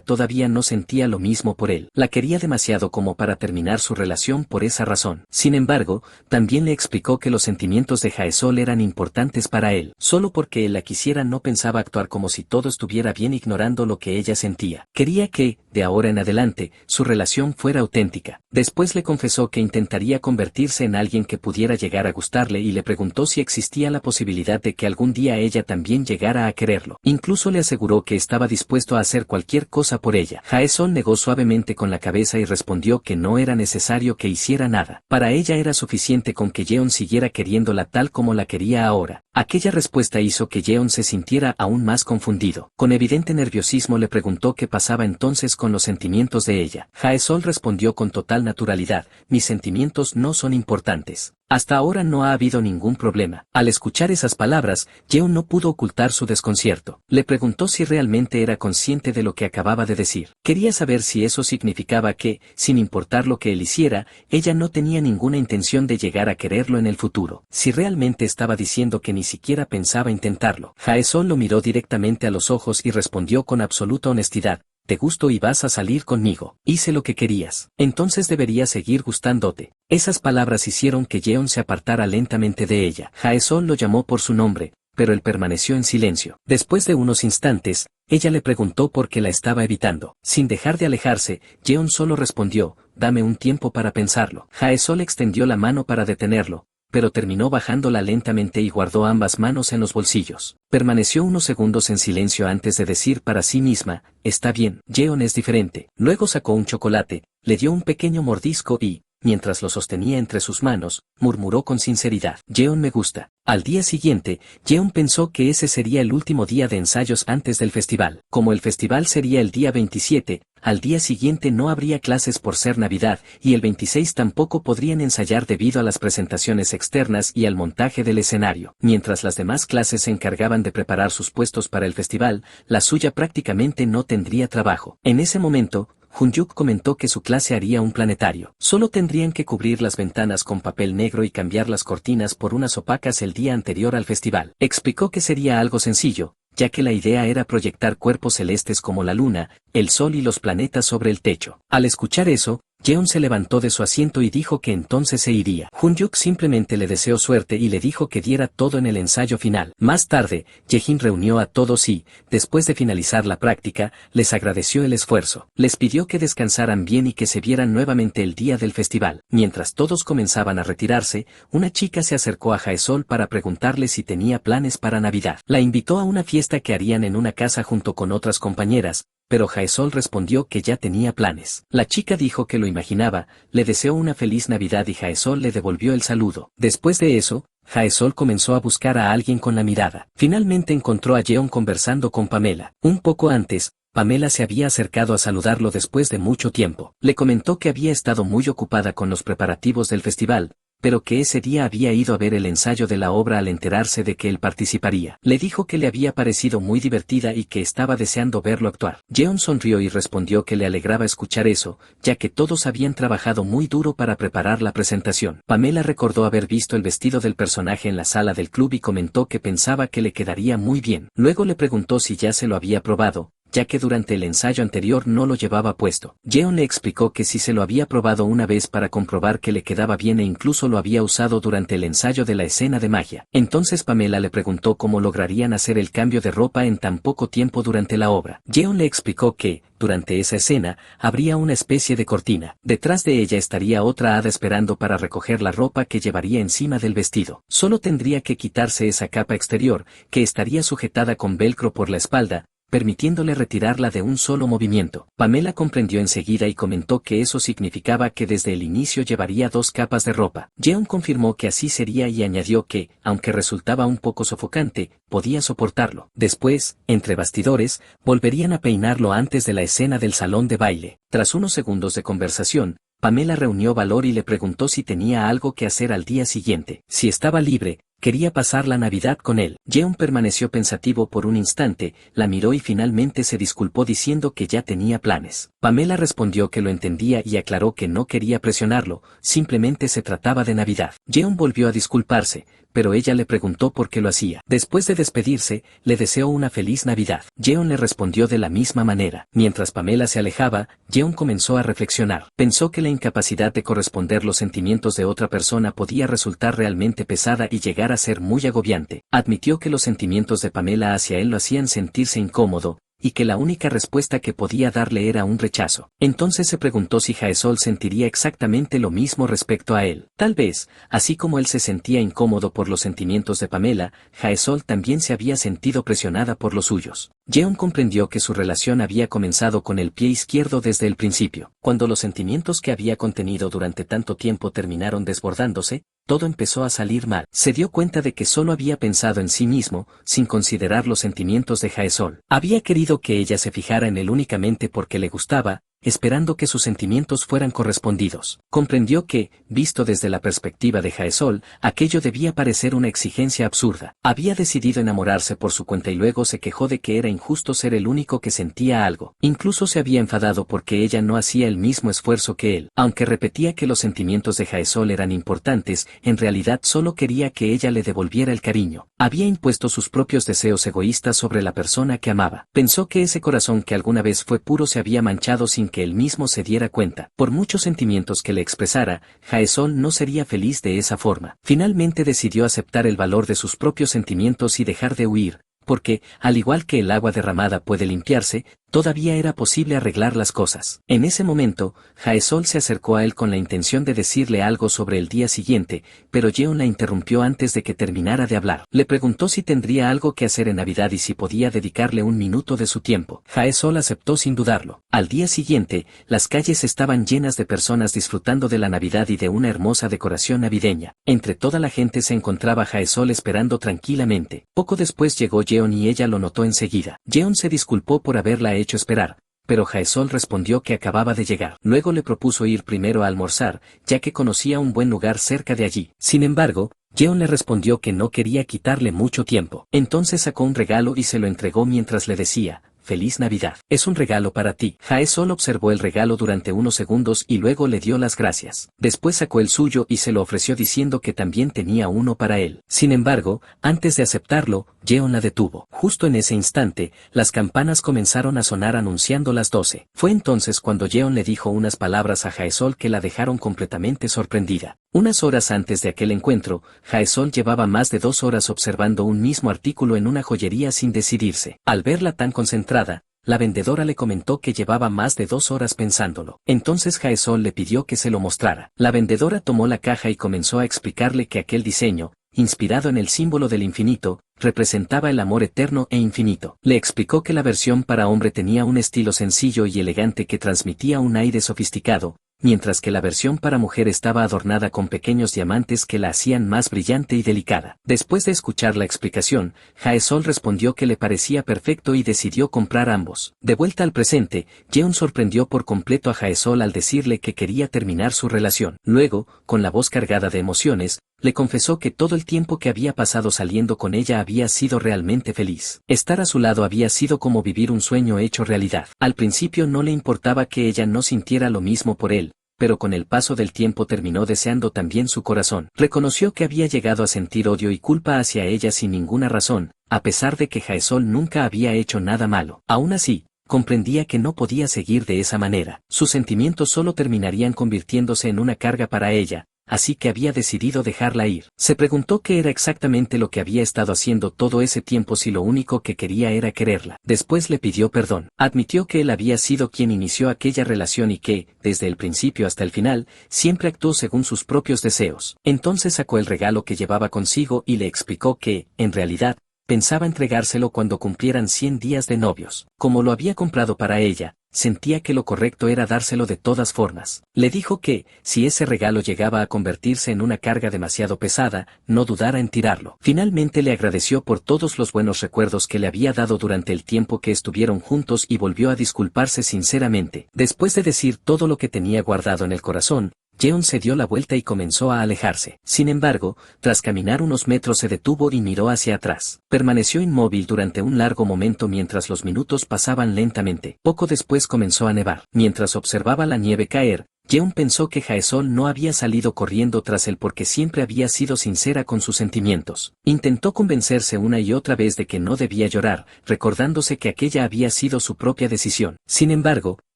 todavía no sentía lo mismo por él. La quería demasiado como para terminar su relación por esa razón. Sin embargo, también le explicó que los sentimientos de Jaesol eran importantes para él. Solo porque él la quisiera no pensaba actuar como si todo estuviera bien ignorando lo que ella sentía. Quería que, de ahora en adelante, su relación fuera auténtica. Después le confesó que intentaría convertirse en alguien que pudiera llegar a gustarle y le preguntó si existía la posibilidad de que algún día ella también llegara a quererlo. Incluso le aseguró que estaba dispuesto a hacer cualquier cosa por ella. Jaesol negó suavemente con la cabeza y respondió que no era necesario que hiciera nada. Para ella era suficiente con que Jeon siguiera queriéndola tal como la quería ahora. Aquella respuesta hizo que Jeon se sintiera aún más confundido. Con evidente nerviosismo le preguntó qué pasaba entonces con los sentimientos de ella. Jaesol respondió con total naturalidad, mis sentimientos no son importantes. Hasta ahora no ha habido ningún problema. Al escuchar esas palabras, Jeon no pudo ocultar su desconcierto. Le preguntó si realmente era consciente de lo que acababa de decir. Quería saber si eso significaba que, sin importar lo que él hiciera, ella no tenía ninguna intención de llegar a quererlo en el futuro. Si realmente estaba diciendo que ni siquiera pensaba intentarlo. Jaesol lo miró directamente a los ojos y respondió con absoluta honestidad. Te gusto y vas a salir conmigo. Hice lo que querías. Entonces debería seguir gustándote. Esas palabras hicieron que Jeon se apartara lentamente de ella. Jaesol lo llamó por su nombre, pero él permaneció en silencio. Después de unos instantes, ella le preguntó por qué la estaba evitando. Sin dejar de alejarse, Jeon solo respondió, dame un tiempo para pensarlo. Jaesol extendió la mano para detenerlo, pero terminó bajándola lentamente y guardó ambas manos en los bolsillos. Permaneció unos segundos en silencio antes de decir para sí misma, está bien, Jeon es diferente. Luego sacó un chocolate, le dio un pequeño mordisco y, mientras lo sostenía entre sus manos, murmuró con sinceridad, Jeon me gusta. Al día siguiente, Jeon pensó que ese sería el último día de ensayos antes del festival. Como el festival sería el día 27, al día siguiente no habría clases por ser Navidad, y el 26 tampoco podrían ensayar debido a las presentaciones externas y al montaje del escenario. Mientras las demás clases se encargaban de preparar sus puestos para el festival, la suya prácticamente no tendría trabajo. En ese momento, Hunyuk comentó que su clase haría un planetario. Solo tendrían que cubrir las ventanas con papel negro y cambiar las cortinas por unas opacas el día anterior al festival. Explicó que sería algo sencillo, ya que la idea era proyectar cuerpos celestes como la luna, el sol y los planetas sobre el techo. Al escuchar eso, Jeon se levantó de su asiento y dijo que entonces se iría. Hunyuk simplemente le deseó suerte y le dijo que diera todo en el ensayo final. Más tarde, Yejin reunió a todos y, después de finalizar la práctica, les agradeció el esfuerzo. Les pidió que descansaran bien y que se vieran nuevamente el día del festival. Mientras todos comenzaban a retirarse, una chica se acercó a Jaesol para preguntarle si tenía planes para Navidad. La invitó a una fiesta que harían en una casa junto con otras compañeras, pero Jaesol respondió que ya tenía planes. La chica dijo que lo imaginaba, le deseó una feliz Navidad y Jaesol le devolvió el saludo. Después de eso, Jaesol comenzó a buscar a alguien con la mirada. Finalmente encontró a Jeon conversando con Pamela. Un poco antes, Pamela se había acercado a saludarlo después de mucho tiempo. Le comentó que había estado muy ocupada con los preparativos del festival, pero que ese día había ido a ver el ensayo de la obra al enterarse de que él participaría. Le dijo que le había parecido muy divertida y que estaba deseando verlo actuar. Jeon sonrió y respondió que le alegraba escuchar eso, ya que todos habían trabajado muy duro para preparar la presentación. Pamela recordó haber visto el vestido del personaje en la sala del club y comentó que pensaba que le quedaría muy bien. Luego le preguntó si ya se lo había probado, ya que durante el ensayo anterior no lo llevaba puesto. Jeon le explicó que sí se lo había probado una vez para comprobar que le quedaba bien e incluso lo había usado durante el ensayo de la escena de magia. Entonces Pamela le preguntó cómo lograrían hacer el cambio de ropa en tan poco tiempo durante la obra. Jeon le explicó que, durante esa escena, habría una especie de cortina. Detrás de ella estaría otra hada esperando para recoger la ropa que llevaría encima del vestido. Solo tendría que quitarse esa capa exterior, que estaría sujetada con velcro por la espalda, permitiéndole retirarla de un solo movimiento. Pamela comprendió enseguida y comentó que eso significaba que desde el inicio llevaría 2 capas de ropa. Jeon confirmó que así sería y añadió que, aunque resultaba un poco sofocante, podía soportarlo. Después, entre bastidores, volverían a peinarlo antes de la escena del salón de baile. Tras unos segundos de conversación, Pamela reunió valor y le preguntó si tenía algo que hacer al día siguiente. Si estaba libre, quería pasar la Navidad con él. Jeon permaneció pensativo por un instante, la miró y finalmente se disculpó diciendo que ya tenía planes. Pamela respondió que lo entendía y aclaró que no quería presionarlo, simplemente se trataba de Navidad. Jeon volvió a disculparse, pero ella le preguntó por qué lo hacía. Después de despedirse, le deseó una feliz Navidad. Jeon le respondió de la misma manera. Mientras Pamela se alejaba, Jeon comenzó a reflexionar. Pensó que la incapacidad de corresponder los sentimientos de otra persona podía resultar realmente pesada y llegar a ser muy agobiante. Admitió que los sentimientos de Pamela hacia él lo hacían sentirse incómodo, y que la única respuesta que podía darle era un rechazo. Entonces se preguntó si Jaesol sentiría exactamente lo mismo respecto a él. Tal vez, así como él se sentía incómodo por los sentimientos de Pamela, Jaesol también se había sentido presionada por los suyos. Jeon comprendió que su relación había comenzado con el pie izquierdo desde el principio. Cuando los sentimientos que había contenido durante tanto tiempo terminaron desbordándose, todo empezó a salir mal. Se dio cuenta de que solo había pensado en sí mismo, sin considerar los sentimientos de Jaesol. Había querido que ella se fijara en él únicamente porque le gustaba, esperando que sus sentimientos fueran correspondidos. Comprendió que, visto desde la perspectiva de Jaesol, aquello debía parecer una exigencia absurda. Había decidido enamorarse por su cuenta y luego se quejó de que era injusto ser el único que sentía algo. Incluso se había enfadado porque ella no hacía el mismo esfuerzo que él. Aunque repetía que los sentimientos de Jaesol eran importantes, en realidad solo quería que ella le devolviera el cariño. Había impuesto sus propios deseos egoístas sobre la persona que amaba. Pensó que ese corazón que alguna vez fue puro se había manchado sin que él mismo se diera cuenta. Por muchos sentimientos que le expresara, Jaesol no sería feliz de esa forma. Finalmente decidió aceptar el valor de sus propios sentimientos y dejar de huir, porque, al igual que el agua derramada puede limpiarse, todavía era posible arreglar las cosas. En ese momento, Jaesol se acercó a él con la intención de decirle algo sobre el día siguiente, pero Jeon la interrumpió antes de que terminara de hablar. Le preguntó si tendría algo que hacer en Navidad y si podía dedicarle un minuto de su tiempo. Jaesol aceptó sin dudarlo. Al día siguiente, las calles estaban llenas de personas disfrutando de la Navidad y de una hermosa decoración navideña. Entre toda la gente se encontraba Jaesol esperando tranquilamente. Poco después llegó Jeon y ella lo notó enseguida. Jeon se disculpó por haberla hecho esperar, pero Jaesol respondió que acababa de llegar. Luego le propuso ir primero a almorzar, ya que conocía un buen lugar cerca de allí. Sin embargo, Jeon le respondió que no quería quitarle mucho tiempo. Entonces sacó un regalo y se lo entregó mientras le decía: «Feliz Navidad. Es un regalo para ti». Jaesol observó el regalo durante unos segundos y luego le dio las gracias. Después sacó el suyo y se lo ofreció diciendo que también tenía uno para él. Sin embargo, antes de aceptarlo, Jeon la detuvo. Justo en ese instante, las campanas comenzaron a sonar anunciando las 12. Fue entonces cuando Jeon le dijo unas palabras a Jaesol que la dejaron completamente sorprendida. Unas horas antes de aquel encuentro, Jaesol llevaba más de 2 horas observando un mismo artículo en una joyería sin decidirse. Al verla tan concentrada, la vendedora le comentó que llevaba más de 2 horas pensándolo. Entonces Jaesol le pidió que se lo mostrara. La vendedora tomó la caja y comenzó a explicarle que aquel diseño, inspirado en el símbolo del infinito, representaba el amor eterno e infinito. Le explicó que la versión para hombre tenía un estilo sencillo y elegante que transmitía un aire sofisticado, mientras que la versión para mujer estaba adornada con pequeños diamantes que la hacían más brillante y delicada. Después de escuchar la explicación, Jaesol respondió que le parecía perfecto y decidió comprar ambos. De vuelta al presente, Jeon sorprendió por completo a Jaesol al decirle que quería terminar su relación. Luego, con la voz cargada de emociones, le confesó que todo el tiempo que había pasado saliendo con ella había sido realmente feliz. Estar a su lado había sido como vivir un sueño hecho realidad. Al principio no le importaba que ella no sintiera lo mismo por él, pero con el paso del tiempo terminó deseando también su corazón. Reconoció que había llegado a sentir odio y culpa hacia ella sin ninguna razón, a pesar de que Jaesol nunca había hecho nada malo. Aún así, comprendía que no podía seguir de esa manera. Sus sentimientos solo terminarían convirtiéndose en una carga para ella, así que había decidido dejarla ir. Se preguntó qué era exactamente lo que había estado haciendo todo ese tiempo si lo único que quería era quererla. Después le pidió perdón. Admitió que él había sido quien inició aquella relación y que, desde el principio hasta el final, siempre actuó según sus propios deseos. Entonces sacó el regalo que llevaba consigo y le explicó que, en realidad, pensaba entregárselo cuando cumplieran 100 días de novios. Como lo había comprado para ella, sentía que lo correcto era dárselo de todas formas. Le dijo que, si ese regalo llegaba a convertirse en una carga demasiado pesada, no dudara en tirarlo. Finalmente le agradeció por todos los buenos recuerdos que le había dado durante el tiempo que estuvieron juntos y volvió a disculparse sinceramente. Después de decir todo lo que tenía guardado en el corazón, Jeon se dio la vuelta y comenzó a alejarse. Sin embargo, tras caminar unos metros se detuvo y miró hacia atrás. Permaneció inmóvil durante un largo momento mientras los minutos pasaban lentamente. Poco después comenzó a nevar. Mientras observaba la nieve caer, Jeon pensó que Jaesol no había salido corriendo tras él porque siempre había sido sincera con sus sentimientos. Intentó convencerse una y otra vez de que no debía llorar, recordándose que aquella había sido su propia decisión. Sin embargo,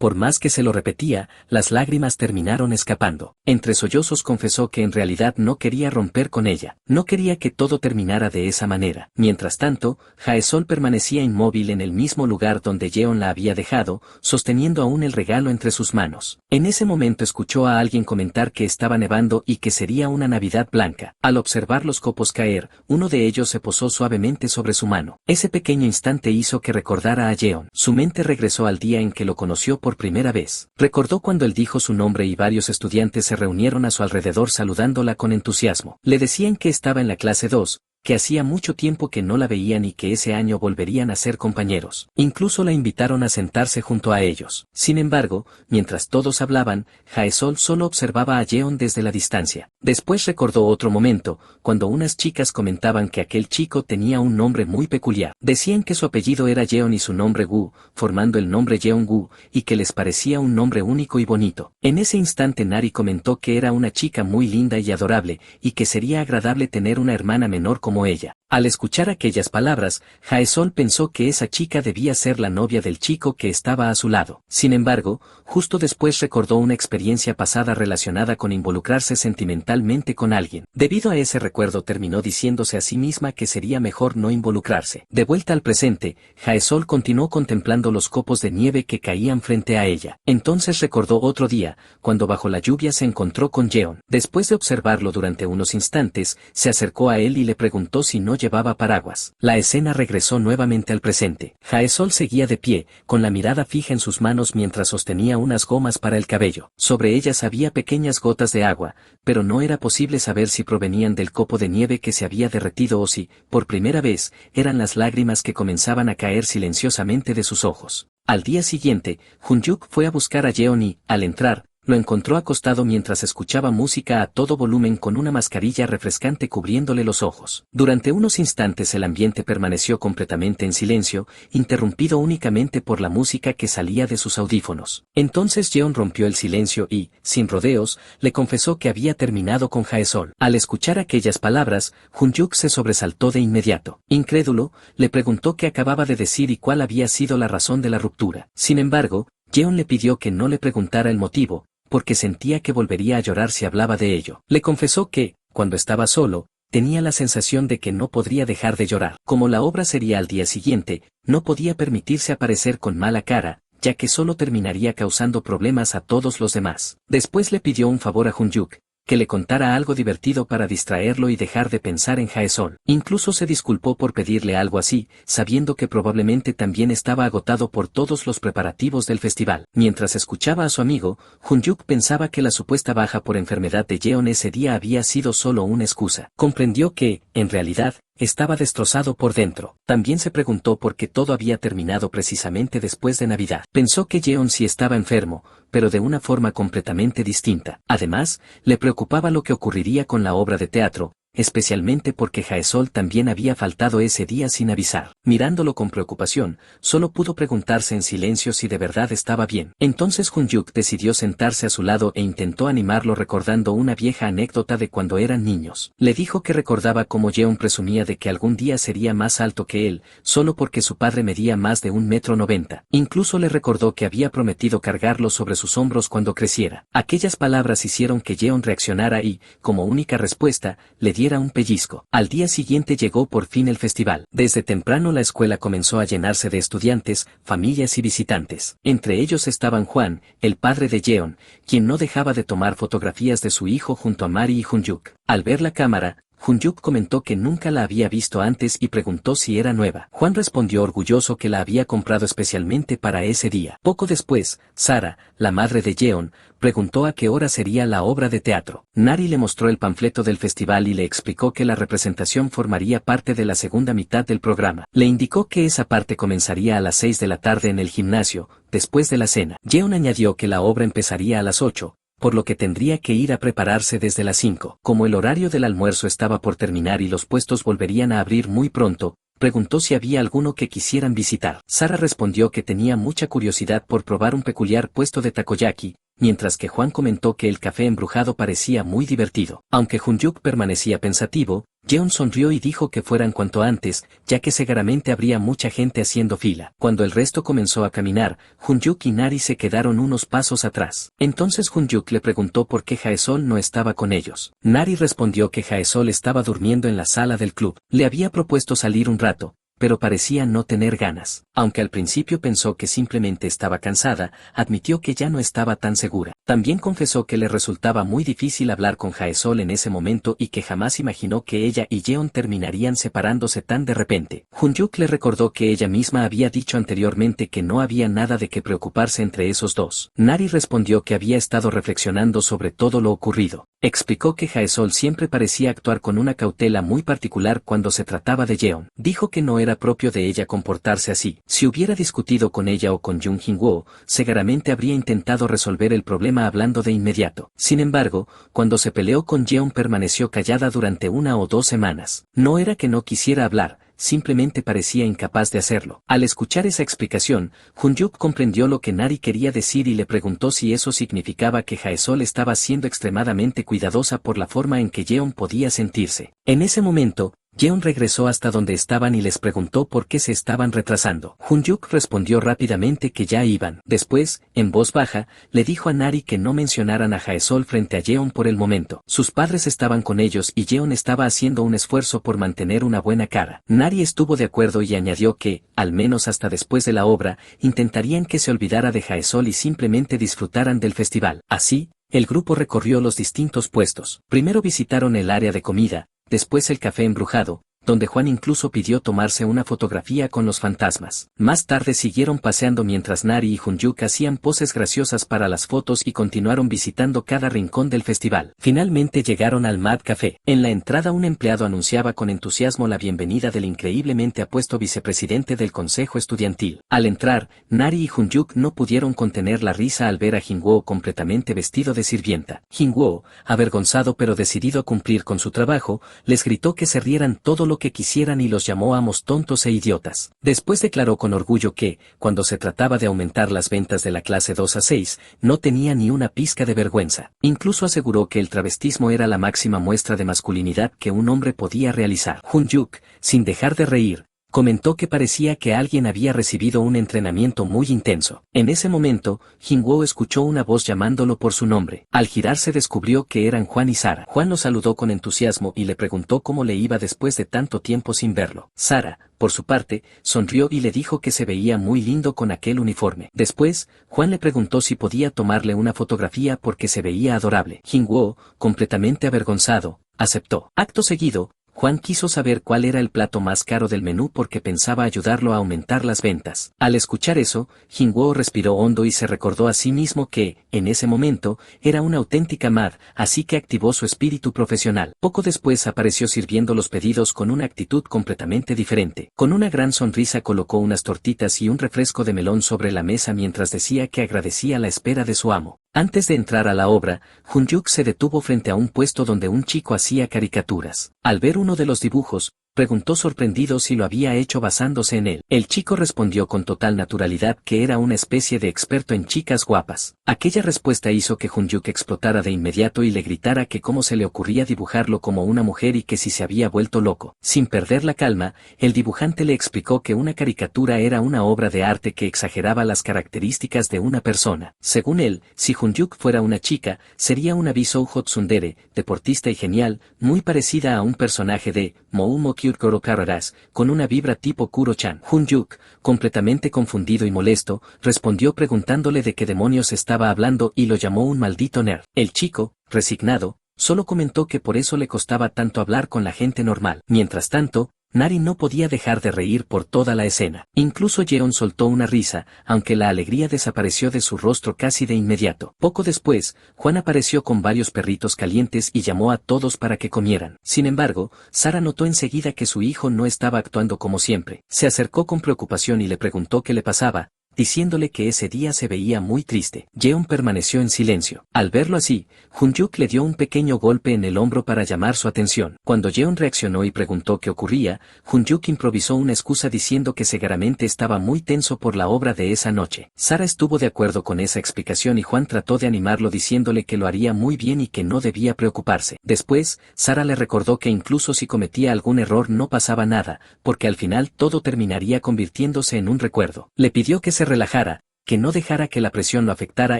por más que se lo repetía, las lágrimas terminaron escapando. Entre sollozos confesó que en realidad no quería romper con ella, no quería que todo terminara de esa manera. Mientras tanto, Jaesol permanecía inmóvil en el mismo lugar donde Jeon la había dejado, sosteniendo aún el regalo entre sus manos. En ese momento escuchó a alguien comentar que estaba nevando y que sería una Navidad blanca. Al observar los copos caer, uno de ellos se posó suavemente sobre su mano. Ese pequeño instante hizo que recordara a Jeon. Su mente regresó al día en que lo conoció por primera vez. Recordó cuando él dijo su nombre y varios estudiantes se reunieron a su alrededor saludándola con entusiasmo. Le decían que estaba en la clase 2, que hacía mucho tiempo que no la veían y que ese año volverían a ser compañeros. Incluso la invitaron a sentarse junto a ellos. Sin embargo, mientras todos hablaban, Jaesol solo observaba a Jeon desde la distancia. Después recordó otro momento, cuando unas chicas comentaban que aquel chico tenía un nombre muy peculiar. Decían que su apellido era Jeon y su nombre Gu, formando el nombre Jeon-gu, y que les parecía un nombre único y bonito. En ese instante Nari comentó que era una chica muy linda y adorable, y que sería agradable tener una hermana menor como ella. Al escuchar aquellas palabras, Jaesol pensó que esa chica debía ser la novia del chico que estaba a su lado. Sin embargo, justo después recordó una experiencia pasada relacionada con involucrarse sentimentalmente con alguien. Debido a ese recuerdo terminó diciéndose a sí misma que sería mejor no involucrarse. De vuelta al presente, Jaesol continuó contemplando los copos de nieve que caían frente a ella. Entonces recordó otro día, cuando bajo la lluvia se encontró con Jeon. Después de observarlo durante unos instantes, se acercó a él y le preguntó si no llevaba paraguas. La escena regresó nuevamente al presente. Jaesol seguía de pie, con la mirada fija en sus manos mientras sostenía unas gomas para el cabello. Sobre ellas había pequeñas gotas de agua, pero no era posible saber si provenían del copo de nieve que se había derretido o si, por primera vez, eran las lágrimas que comenzaban a caer silenciosamente de sus ojos. Al día siguiente, Hunyuk fue a buscar a Jeon y, al entrar, lo encontró acostado mientras escuchaba música a todo volumen con una mascarilla refrescante cubriéndole los ojos. Durante unos instantes el ambiente permaneció completamente en silencio, interrumpido únicamente por la música que salía de sus audífonos. Entonces Jeon rompió el silencio y, sin rodeos, le confesó que había terminado con Jaesol. Al escuchar aquellas palabras, Hunyuk se sobresaltó de inmediato. Incrédulo, le preguntó qué acababa de decir y cuál había sido la razón de la ruptura. Sin embargo, Jeon le pidió que no le preguntara el motivo, porque sentía que volvería a llorar si hablaba de ello. Le confesó que, cuando estaba solo, tenía la sensación de que no podría dejar de llorar. Como la obra sería al día siguiente, no podía permitirse aparecer con mala cara, ya que solo terminaría causando problemas a todos los demás. Después le pidió un favor a Hunyuk, que le contara algo divertido para distraerlo y dejar de pensar en Jaesol. Incluso se disculpó por pedirle algo así, sabiendo que probablemente también estaba agotado por todos los preparativos del festival. Mientras escuchaba a su amigo, Hunyuk pensaba que la supuesta baja por enfermedad de Jeon ese día había sido solo una excusa. Comprendió que, en realidad, estaba destrozado por dentro. También se preguntó por qué todo había terminado precisamente después de Navidad. Pensó que Jeon sí estaba enfermo, pero de una forma completamente distinta. Además, le preocupaba lo que ocurriría con la obra de teatro, especialmente porque Jaesol también había faltado ese día sin avisar. Mirándolo con preocupación, solo pudo preguntarse en silencio si de verdad estaba bien. Entonces Hunyuk decidió sentarse a su lado e intentó animarlo recordando una vieja anécdota de cuando eran niños. Le dijo que recordaba cómo Jeon presumía de que algún día sería más alto que él, solo porque su padre medía más de 1,90 m. Incluso le recordó que había prometido cargarlo sobre sus hombros cuando creciera. Aquellas palabras hicieron que Jeon reaccionara y, como única respuesta, le diera un pellizco. Al día siguiente llegó por fin el festival. Desde temprano la escuela comenzó a llenarse de estudiantes, familias y visitantes. Entre ellos estaban Juan, el padre de Jeon, quien no dejaba de tomar fotografías de su hijo junto a Mari y Hunyuk. Al ver la cámara, Hunyuk comentó que nunca la había visto antes y preguntó si era nueva. Juan respondió orgulloso que la había comprado especialmente para ese día. Poco después, Sara, la madre de Jeon, preguntó a qué hora sería la obra de teatro. Nari le mostró el panfleto del festival y le explicó que la representación formaría parte de la segunda mitad del programa. Le indicó que esa parte comenzaría a las 6 de la tarde en el gimnasio, después de la cena. Jeon añadió que la obra empezaría a las 8, por lo que tendría que ir a prepararse desde las 5. Como el horario del almuerzo estaba por terminar y los puestos volverían a abrir muy pronto, preguntó si había alguno que quisieran visitar. Sara respondió que tenía mucha curiosidad por probar un peculiar puesto de takoyaki, mientras que Juan comentó que el café embrujado parecía muy divertido. Aunque Hyun-Yuk permanecía pensativo, Jeon sonrió y dijo que fueran cuanto antes, ya que seguramente habría mucha gente haciendo fila. Cuando el resto comenzó a caminar, Hyun-Yuk y Nari se quedaron unos pasos atrás. Entonces Hyun-Yuk le preguntó por qué Jae-Sol no estaba con ellos. Nari respondió que Jae-Sol estaba durmiendo en la sala del club. Le había propuesto salir un rato, pero parecía no tener ganas. Aunque al principio pensó que simplemente estaba cansada, admitió que ya no estaba tan segura. También confesó que le resultaba muy difícil hablar con Jae-Sol en ese momento y que jamás imaginó que ella y Jeon terminarían separándose tan de repente. Hyun-Yuk le recordó que ella misma había dicho anteriormente que no había nada de qué preocuparse entre esos dos. Nari respondió que había estado reflexionando sobre todo lo ocurrido. Explicó que Jae-Sol siempre parecía actuar con una cautela muy particular cuando se trataba de Jeon. Dijo que no era propio de ella comportarse así. Si hubiera discutido con ella o con Jung Jin-woo, seguramente habría intentado resolver el problema hablando de inmediato. Sin embargo, cuando se peleó con Jeon permaneció callada durante 1 o 2 semanas. No era que no quisiera hablar, simplemente parecía incapaz de hacerlo. Al escuchar esa explicación, Hyun-Yuk comprendió lo que Nari quería decir y le preguntó si eso significaba que Jae-Sol estaba siendo extremadamente cuidadosa por la forma en que Jeon podía sentirse. En ese momento, Jeon regresó hasta donde estaban y les preguntó por qué se estaban retrasando. Hyun-Yuk respondió rápidamente que ya iban. Después, en voz baja, le dijo a Nari que no mencionaran a Jae-Sol frente a Jeon por el momento. Sus padres estaban con ellos y Jeon estaba haciendo un esfuerzo por mantener una buena cara. Nari estuvo de acuerdo y añadió que, al menos hasta después de la obra, intentarían que se olvidara de Jae-Sol y simplemente disfrutaran del festival. Así, el grupo recorrió los distintos puestos. Primero visitaron el área de comida, después el café embrujado, donde Juan incluso pidió tomarse una fotografía con los fantasmas. Más tarde siguieron paseando mientras Nari y Hyun-Yuk hacían poses graciosas para las fotos y continuaron visitando cada rincón del festival. Finalmente llegaron al Mad Café. En la entrada un empleado anunciaba con entusiasmo la bienvenida del increíblemente apuesto vicepresidente del consejo estudiantil. Al entrar, Nari y Hyun-Yuk no pudieron contener la risa al ver a Jin-Woo completamente vestido de sirvienta. Jin-Woo, avergonzado pero decidido a cumplir con su trabajo, les gritó que se rieran todo lo que quisieran y los llamó amos tontos e idiotas. Después declaró con orgullo que, cuando se trataba de aumentar las ventas de la clase 2 a 6, no tenía ni una pizca de vergüenza. Incluso aseguró que el travestismo era la máxima muestra de masculinidad que un hombre podía realizar. Hyun-Yuk, sin dejar de reír, comentó que parecía que alguien había recibido un entrenamiento muy intenso. En ese momento, Jin-Woo escuchó una voz llamándolo por su nombre. Al girarse descubrió que eran Juan y Sara. Juan lo saludó con entusiasmo y le preguntó cómo le iba después de tanto tiempo sin verlo. Sara, por su parte, sonrió y le dijo que se veía muy lindo con aquel uniforme. Después, Juan le preguntó si podía tomarle una fotografía porque se veía adorable. Jin-Woo, completamente avergonzado, aceptó. Acto seguido, Juan quiso saber cuál era el plato más caro del menú porque pensaba ayudarlo a aumentar las ventas. Al escuchar eso, Jin-Woo respiró hondo y se recordó a sí mismo que, en ese momento, era una auténtica mad, así que activó su espíritu profesional. Poco después apareció sirviendo los pedidos con una actitud completamente diferente. Con una gran sonrisa colocó unas tortitas y un refresco de melón sobre la mesa mientras decía que agradecía la espera de su amo. Antes de entrar a la obra, Hyun-Yuk se detuvo frente a un puesto donde un chico hacía caricaturas. Al ver uno de los dibujos, preguntó sorprendido si lo había hecho basándose en él. El chico respondió con total naturalidad que era una especie de experto en chicas guapas. Aquella respuesta hizo que Hyun-Yuk explotara de inmediato y le gritara que cómo se le ocurría dibujarlo como una mujer y que si se había vuelto loco. Sin perder la calma, el dibujante le explicó que una caricatura era una obra de arte que exageraba las características de una persona. Según él, si Hyun-Yuk fuera una chica, sería una Bisoujo Tsundere, deportista y genial, muy parecida a un personaje de Moumo Kuro Kararas, con una vibra tipo Kuro-chan. Hyun-Yuk, completamente confundido y molesto, respondió preguntándole de qué demonios estaba hablando y lo llamó un maldito nerd. El chico, resignado, solo comentó que por eso le costaba tanto hablar con la gente normal. Mientras tanto, Nari no podía dejar de reír por toda la escena. Incluso Jeon soltó una risa, aunque la alegría desapareció de su rostro casi de inmediato. Poco después, Juan apareció con varios perritos calientes y llamó a todos para que comieran. Sin embargo, Sara notó enseguida que su hijo no estaba actuando como siempre. Se acercó con preocupación y le preguntó qué le pasaba, diciéndole que ese día se veía muy triste. Jeon permaneció en silencio. Al verlo así, Hyun-Yuk le dio un pequeño golpe en el hombro para llamar su atención. Cuando Jeon reaccionó y preguntó qué ocurría, Hyun-Yuk improvisó una excusa diciendo que seguramente estaba muy tenso por la obra de esa noche. Sara estuvo de acuerdo con esa explicación y Juan trató de animarlo diciéndole que lo haría muy bien y que no debía preocuparse. Después, Sara le recordó que incluso si cometía algún error no pasaba nada, porque al final todo terminaría convirtiéndose en un recuerdo. Le pidió que se relajara, que no dejara que la presión lo afectara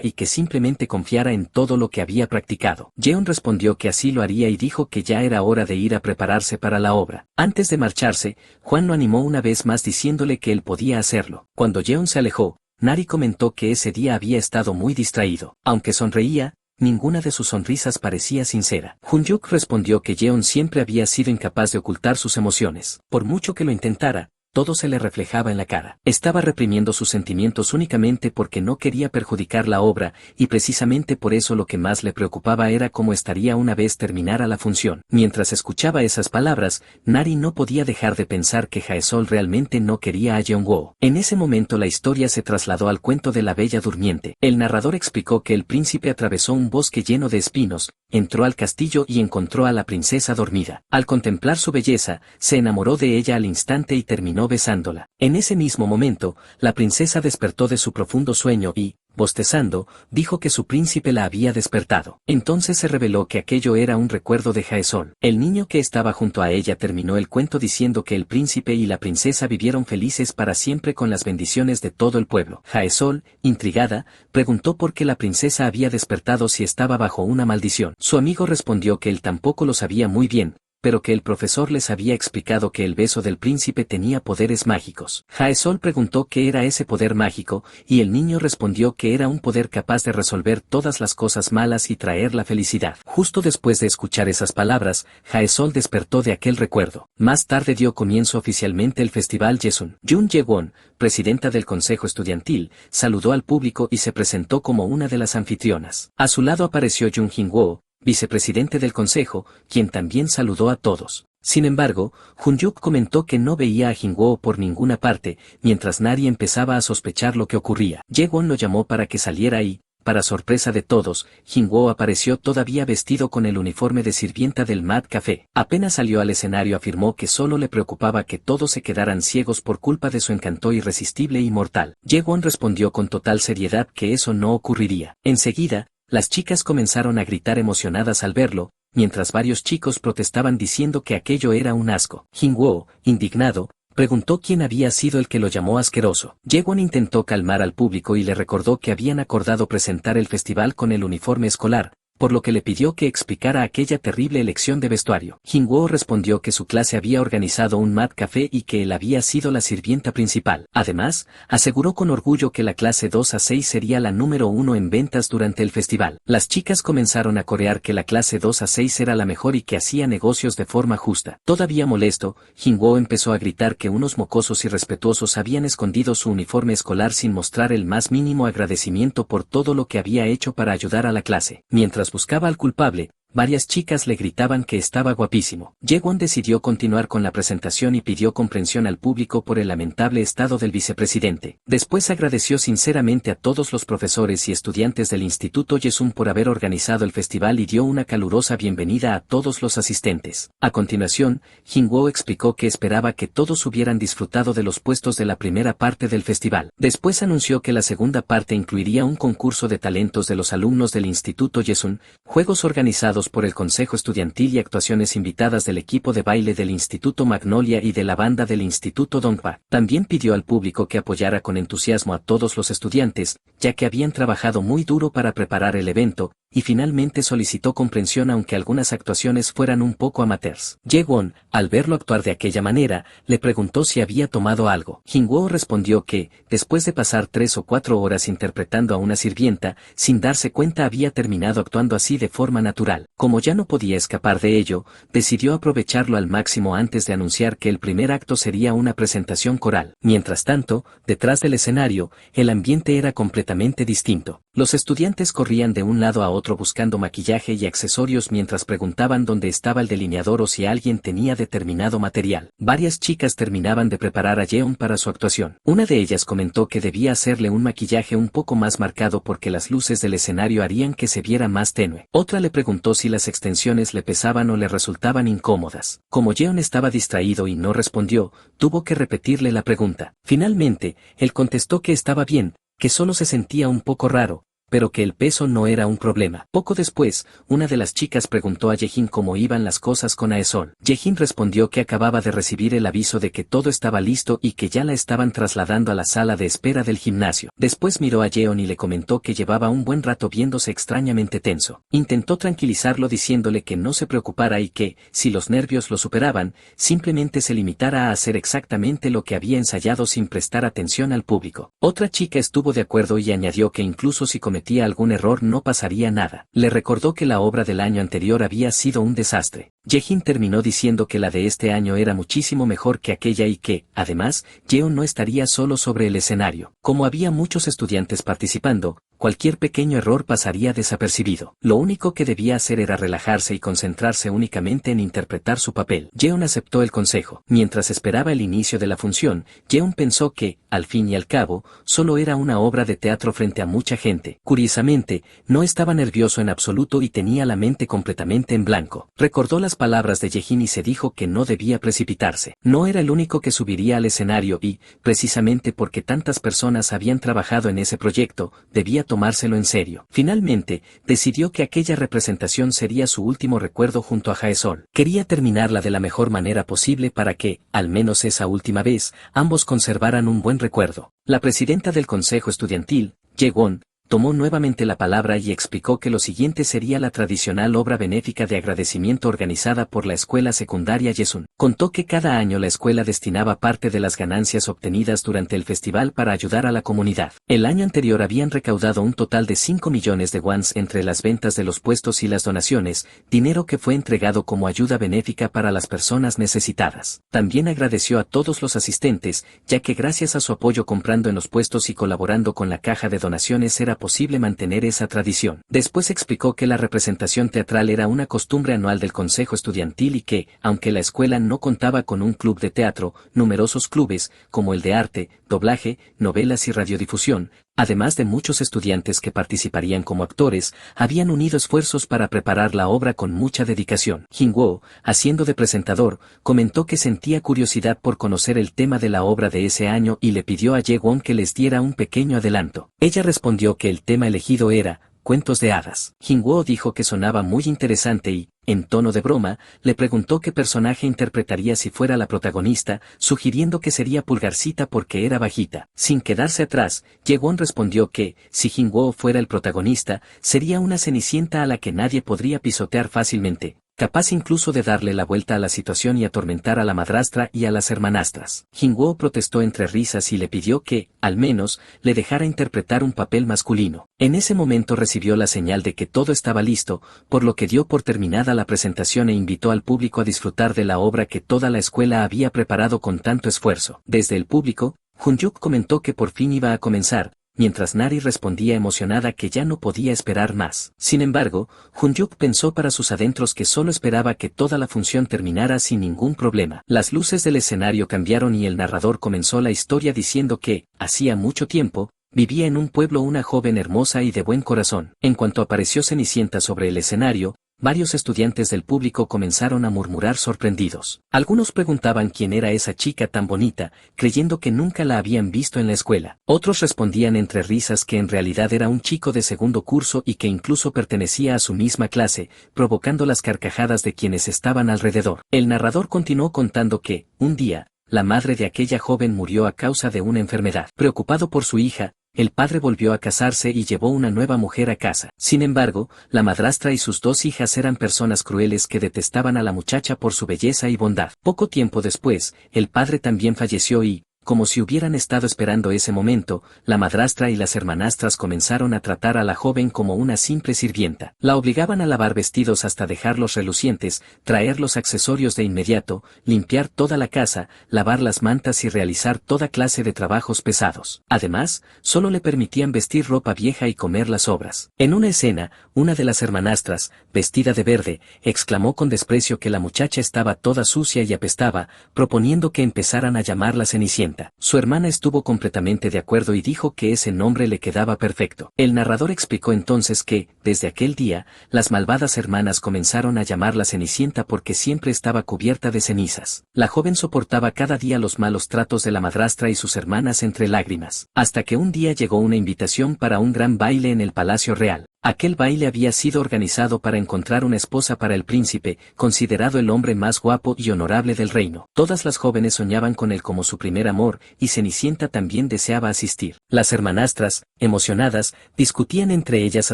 y que simplemente confiara en todo lo que había practicado. Jeon respondió que así lo haría y dijo que ya era hora de ir a prepararse para la obra. Antes de marcharse, Juan lo animó una vez más diciéndole que él podía hacerlo. Cuando Jeon se alejó, Nari comentó que ese día había estado muy distraído. Aunque sonreía, ninguna de sus sonrisas parecía sincera. Hyun-Yuk respondió que Jeon siempre había sido incapaz de ocultar sus emociones. Por mucho que lo intentara, todo se le reflejaba en la cara. Estaba reprimiendo sus sentimientos únicamente porque no quería perjudicar la obra, y precisamente por eso lo que más le preocupaba era cómo estaría una vez terminara la función. Mientras escuchaba esas palabras, Nari no podía dejar de pensar que Jae-sol realmente no quería a Jeong-woo. En ese momento la historia se trasladó al cuento de la Bella Durmiente. El narrador explicó que el príncipe atravesó un bosque lleno de espinos, entró al castillo y encontró a la princesa dormida. Al contemplar su belleza, se enamoró de ella al instante y terminó besándola. En ese mismo momento, la princesa despertó de su profundo sueño y, bostezando, dijo que su príncipe la había despertado. Entonces se reveló que aquello era un recuerdo de Jae-sol. El niño que estaba junto a ella terminó el cuento diciendo que el príncipe y la princesa vivieron felices para siempre con las bendiciones de todo el pueblo. Jae-sol, intrigada, preguntó por qué la princesa había despertado si estaba bajo una maldición. Su amigo respondió que él tampoco lo sabía muy bien, pero que el profesor les había explicado que el beso del príncipe tenía poderes mágicos. Jae-sol preguntó qué era ese poder mágico, y el niño respondió que era un poder capaz de resolver todas las cosas malas y traer la felicidad. Justo después de escuchar esas palabras, Jae-sol despertó de aquel recuerdo. Más tarde dio comienzo oficialmente el festival Yesun. Jun Jae-won, presidenta del consejo estudiantil, saludó al público y se presentó como una de las anfitrionas. A su lado apareció Jun Jin-woo, vicepresidente del consejo, quien también saludó a todos. Sin embargo, Hyun-Yuk comentó que no veía a Jin-woo por ninguna parte, mientras Nari empezaba a sospechar lo que ocurría. Jae-won lo llamó para que saliera y, para sorpresa de todos, Jin-woo apareció todavía vestido con el uniforme de sirvienta del Mad Café. Apenas salió al escenario afirmó que solo le preocupaba que todos se quedaran ciegos por culpa de su encanto irresistible y mortal. Jae-won respondió con total seriedad que eso no ocurriría. Enseguida, las chicas comenzaron a gritar emocionadas al verlo, mientras varios chicos protestaban diciendo que aquello era un asco. Jin-woo, indignado, preguntó quién había sido el que lo llamó asqueroso. Jae-won intentó calmar al público y le recordó que habían acordado presentar el festival con el uniforme escolar, por lo que le pidió que explicara aquella terrible elección de vestuario. Jin-woo respondió que su clase había organizado un Mad Café y que él había sido la sirvienta principal. Además, aseguró con orgullo que la clase 2 a 6 sería la número 1 en ventas durante el festival. Las chicas comenzaron a corear que la clase 2 a 6 era la mejor y que hacía negocios de forma justa. Todavía molesto, Jin-woo empezó a gritar que unos mocosos irrespetuosos habían escondido su uniforme escolar sin mostrar el más mínimo agradecimiento por todo lo que había hecho para ayudar a la clase. Mientras buscaba al culpable, varias chicas le gritaban que estaba guapísimo. Jae-won decidió continuar con la presentación y pidió comprensión al público por el lamentable estado del vicepresidente. Después agradeció sinceramente a todos los profesores y estudiantes del Instituto Yesun por haber organizado el festival y dio una calurosa bienvenida a todos los asistentes. A continuación, Jin-woo explicó que esperaba que todos hubieran disfrutado de los puestos de la primera parte del festival. Después anunció que la segunda parte incluiría un concurso de talentos de los alumnos del Instituto Yesun, juegos organizados por el Consejo Estudiantil y actuaciones invitadas del equipo de baile del Instituto Magnolia y de la banda del Instituto Dongpa. También pidió al público que apoyara con entusiasmo a todos los estudiantes, ya que habían trabajado muy duro para preparar el evento, y finalmente solicitó comprensión aunque algunas actuaciones fueran un poco amateurs. Jae-won, al verlo actuar de aquella manera, le preguntó si había tomado algo. Jin-woo respondió que, después de pasar 3 o 4 horas interpretando a una sirvienta, sin darse cuenta había terminado actuando así de forma natural. Como ya no podía escapar de ello, decidió aprovecharlo al máximo antes de anunciar que el primer acto sería una presentación coral. Mientras tanto, detrás del escenario, el ambiente era completamente distinto. Los estudiantes corrían de un lado a otro otro buscando maquillaje y accesorios mientras preguntaban dónde estaba el delineador o si alguien tenía determinado material. Varias chicas terminaban de preparar a Yeon para su actuación. Una de ellas comentó que debía hacerle un maquillaje un poco más marcado porque las luces del escenario harían que se viera más tenue. Otra le preguntó si las extensiones le pesaban o le resultaban incómodas. Como Yeon estaba distraído y no respondió, tuvo que repetirle la pregunta. Finalmente, él contestó que estaba bien, que solo se sentía un poco raro, pero que el peso no era un problema. Poco después, una de las chicas preguntó a Yejin cómo iban las cosas con Aesol. Yejin respondió que acababa de recibir el aviso de que todo estaba listo y que ya la estaban trasladando a la sala de espera del gimnasio. Después miró a Yeon y le comentó que llevaba un buen rato viéndose extrañamente tenso. Intentó tranquilizarlo diciéndole que no se preocupara y que, si los nervios lo superaban, simplemente se limitara a hacer exactamente lo que había ensayado sin prestar atención al público. Otra chica estuvo de acuerdo y añadió que incluso si cometía algún error no pasaría nada. Le recordó que la obra del año anterior había sido un desastre. Yejin terminó diciendo que la de este año era muchísimo mejor que aquella y que, además, Yeon no estaría solo sobre el escenario. Como había muchos estudiantes participando, cualquier pequeño error pasaría desapercibido. Lo único que debía hacer era relajarse y concentrarse únicamente en interpretar su papel. Yeon aceptó el consejo. Mientras esperaba el inicio de la función, Yeon pensó que, al fin y al cabo, solo era una obra de teatro frente a mucha gente. Curiosamente, no estaba nervioso en absoluto y tenía la mente completamente en blanco. Recordó las palabras de Yejin y se dijo que no debía precipitarse. No era el único que subiría al escenario y, precisamente porque tantas personas habían trabajado en ese proyecto, debía tomárselo en serio. Finalmente, decidió que aquella representación sería su último recuerdo junto a Jaesol. Quería terminarla de la mejor manera posible para que, al menos esa última vez, ambos conservaran un buen recuerdo. La presidenta del consejo estudiantil, Ye-won, tomó nuevamente la palabra y explicó que lo siguiente sería la tradicional obra benéfica de agradecimiento organizada por la escuela secundaria Yesun. Contó que cada año la escuela destinaba parte de las ganancias obtenidas durante el festival para ayudar a la comunidad. El año anterior habían recaudado un total de 5 millones de wons entre las ventas de los puestos y las donaciones, dinero que fue entregado como ayuda benéfica para las personas necesitadas. También agradeció a todos los asistentes, ya que gracias a su apoyo comprando en los puestos y colaborando con la caja de donaciones era posible mantener esa tradición. Después explicó que la representación teatral era una costumbre anual del consejo estudiantil y que, aunque la escuela no contaba con un club de teatro, numerosos clubes, como el de arte, doblaje, novelas y radiodifusión, además de muchos estudiantes que participarían como actores, habían unido esfuerzos para preparar la obra con mucha dedicación. Jin-woo, haciendo de presentador, comentó que sentía curiosidad por conocer el tema de la obra de ese año y le pidió a Ye-won que les diera un pequeño adelanto. Ella respondió que el tema elegido era cuentos de hadas. Jin-woo dijo que sonaba muy interesante y, en tono de broma, le preguntó qué personaje interpretaría si fuera la protagonista, sugiriendo que sería Pulgarcita porque era bajita. Sin quedarse atrás, Ye-won respondió que, si Jin-woo fuera el protagonista, sería una cenicienta a la que nadie podría pisotear fácilmente, capaz incluso de darle la vuelta a la situación y atormentar a la madrastra y a las hermanastras. Jin-woo protestó entre risas y le pidió que, al menos, le dejara interpretar un papel masculino. En ese momento recibió la señal de que todo estaba listo, por lo que dio por terminada la presentación e invitó al público a disfrutar de la obra que toda la escuela había preparado con tanto esfuerzo. Desde el público, Hyun-yuk comentó que por fin iba a comenzar, mientras Nari respondía emocionada que ya no podía esperar más. Sin embargo, Hyun-yuk pensó para sus adentros que solo esperaba que toda la función terminara sin ningún problema. Las luces del escenario cambiaron y el narrador comenzó la historia diciendo que, hacía mucho tiempo, vivía en un pueblo una joven hermosa y de buen corazón. En cuanto apareció Cenicienta sobre el escenario, varios estudiantes del público comenzaron a murmurar sorprendidos. Algunos preguntaban quién era esa chica tan bonita, creyendo que nunca la habían visto en la escuela. Otros respondían entre risas que en realidad era un chico de segundo curso y que incluso pertenecía a su misma clase, provocando las carcajadas de quienes estaban alrededor. El narrador continuó contando que, un día, la madre de aquella joven murió a causa de una enfermedad. Preocupado por su hija, el padre volvió a casarse y llevó una nueva mujer a casa. Sin embargo, la madrastra y sus dos hijas eran personas crueles que detestaban a la muchacha por su belleza y bondad. Poco tiempo después, el padre también falleció y, como si hubieran estado esperando ese momento, la madrastra y las hermanastras comenzaron a tratar a la joven como una simple sirvienta. La obligaban a lavar vestidos hasta dejarlos relucientes, traer los accesorios de inmediato, limpiar toda la casa, lavar las mantas y realizar toda clase de trabajos pesados. Además, solo le permitían vestir ropa vieja y comer las sobras. En una escena, una de las hermanastras, vestida de verde, exclamó con desprecio que la muchacha estaba toda sucia y apestaba, proponiendo que empezaran a llamarla Cenicienta. Su hermana estuvo completamente de acuerdo y dijo que ese nombre le quedaba perfecto. El narrador explicó entonces que, desde aquel día, las malvadas hermanas comenzaron a llamarla Cenicienta porque siempre estaba cubierta de cenizas. La joven soportaba cada día los malos tratos de la madrastra y sus hermanas entre lágrimas, hasta que un día llegó una invitación para un gran baile en el Palacio Real. Aquel baile había sido organizado para encontrar una esposa para el príncipe, considerado el hombre más guapo y honorable del reino. Todas las jóvenes soñaban con él como su primer amor, y Cenicienta también deseaba asistir. Las hermanastras, emocionadas, discutían entre ellas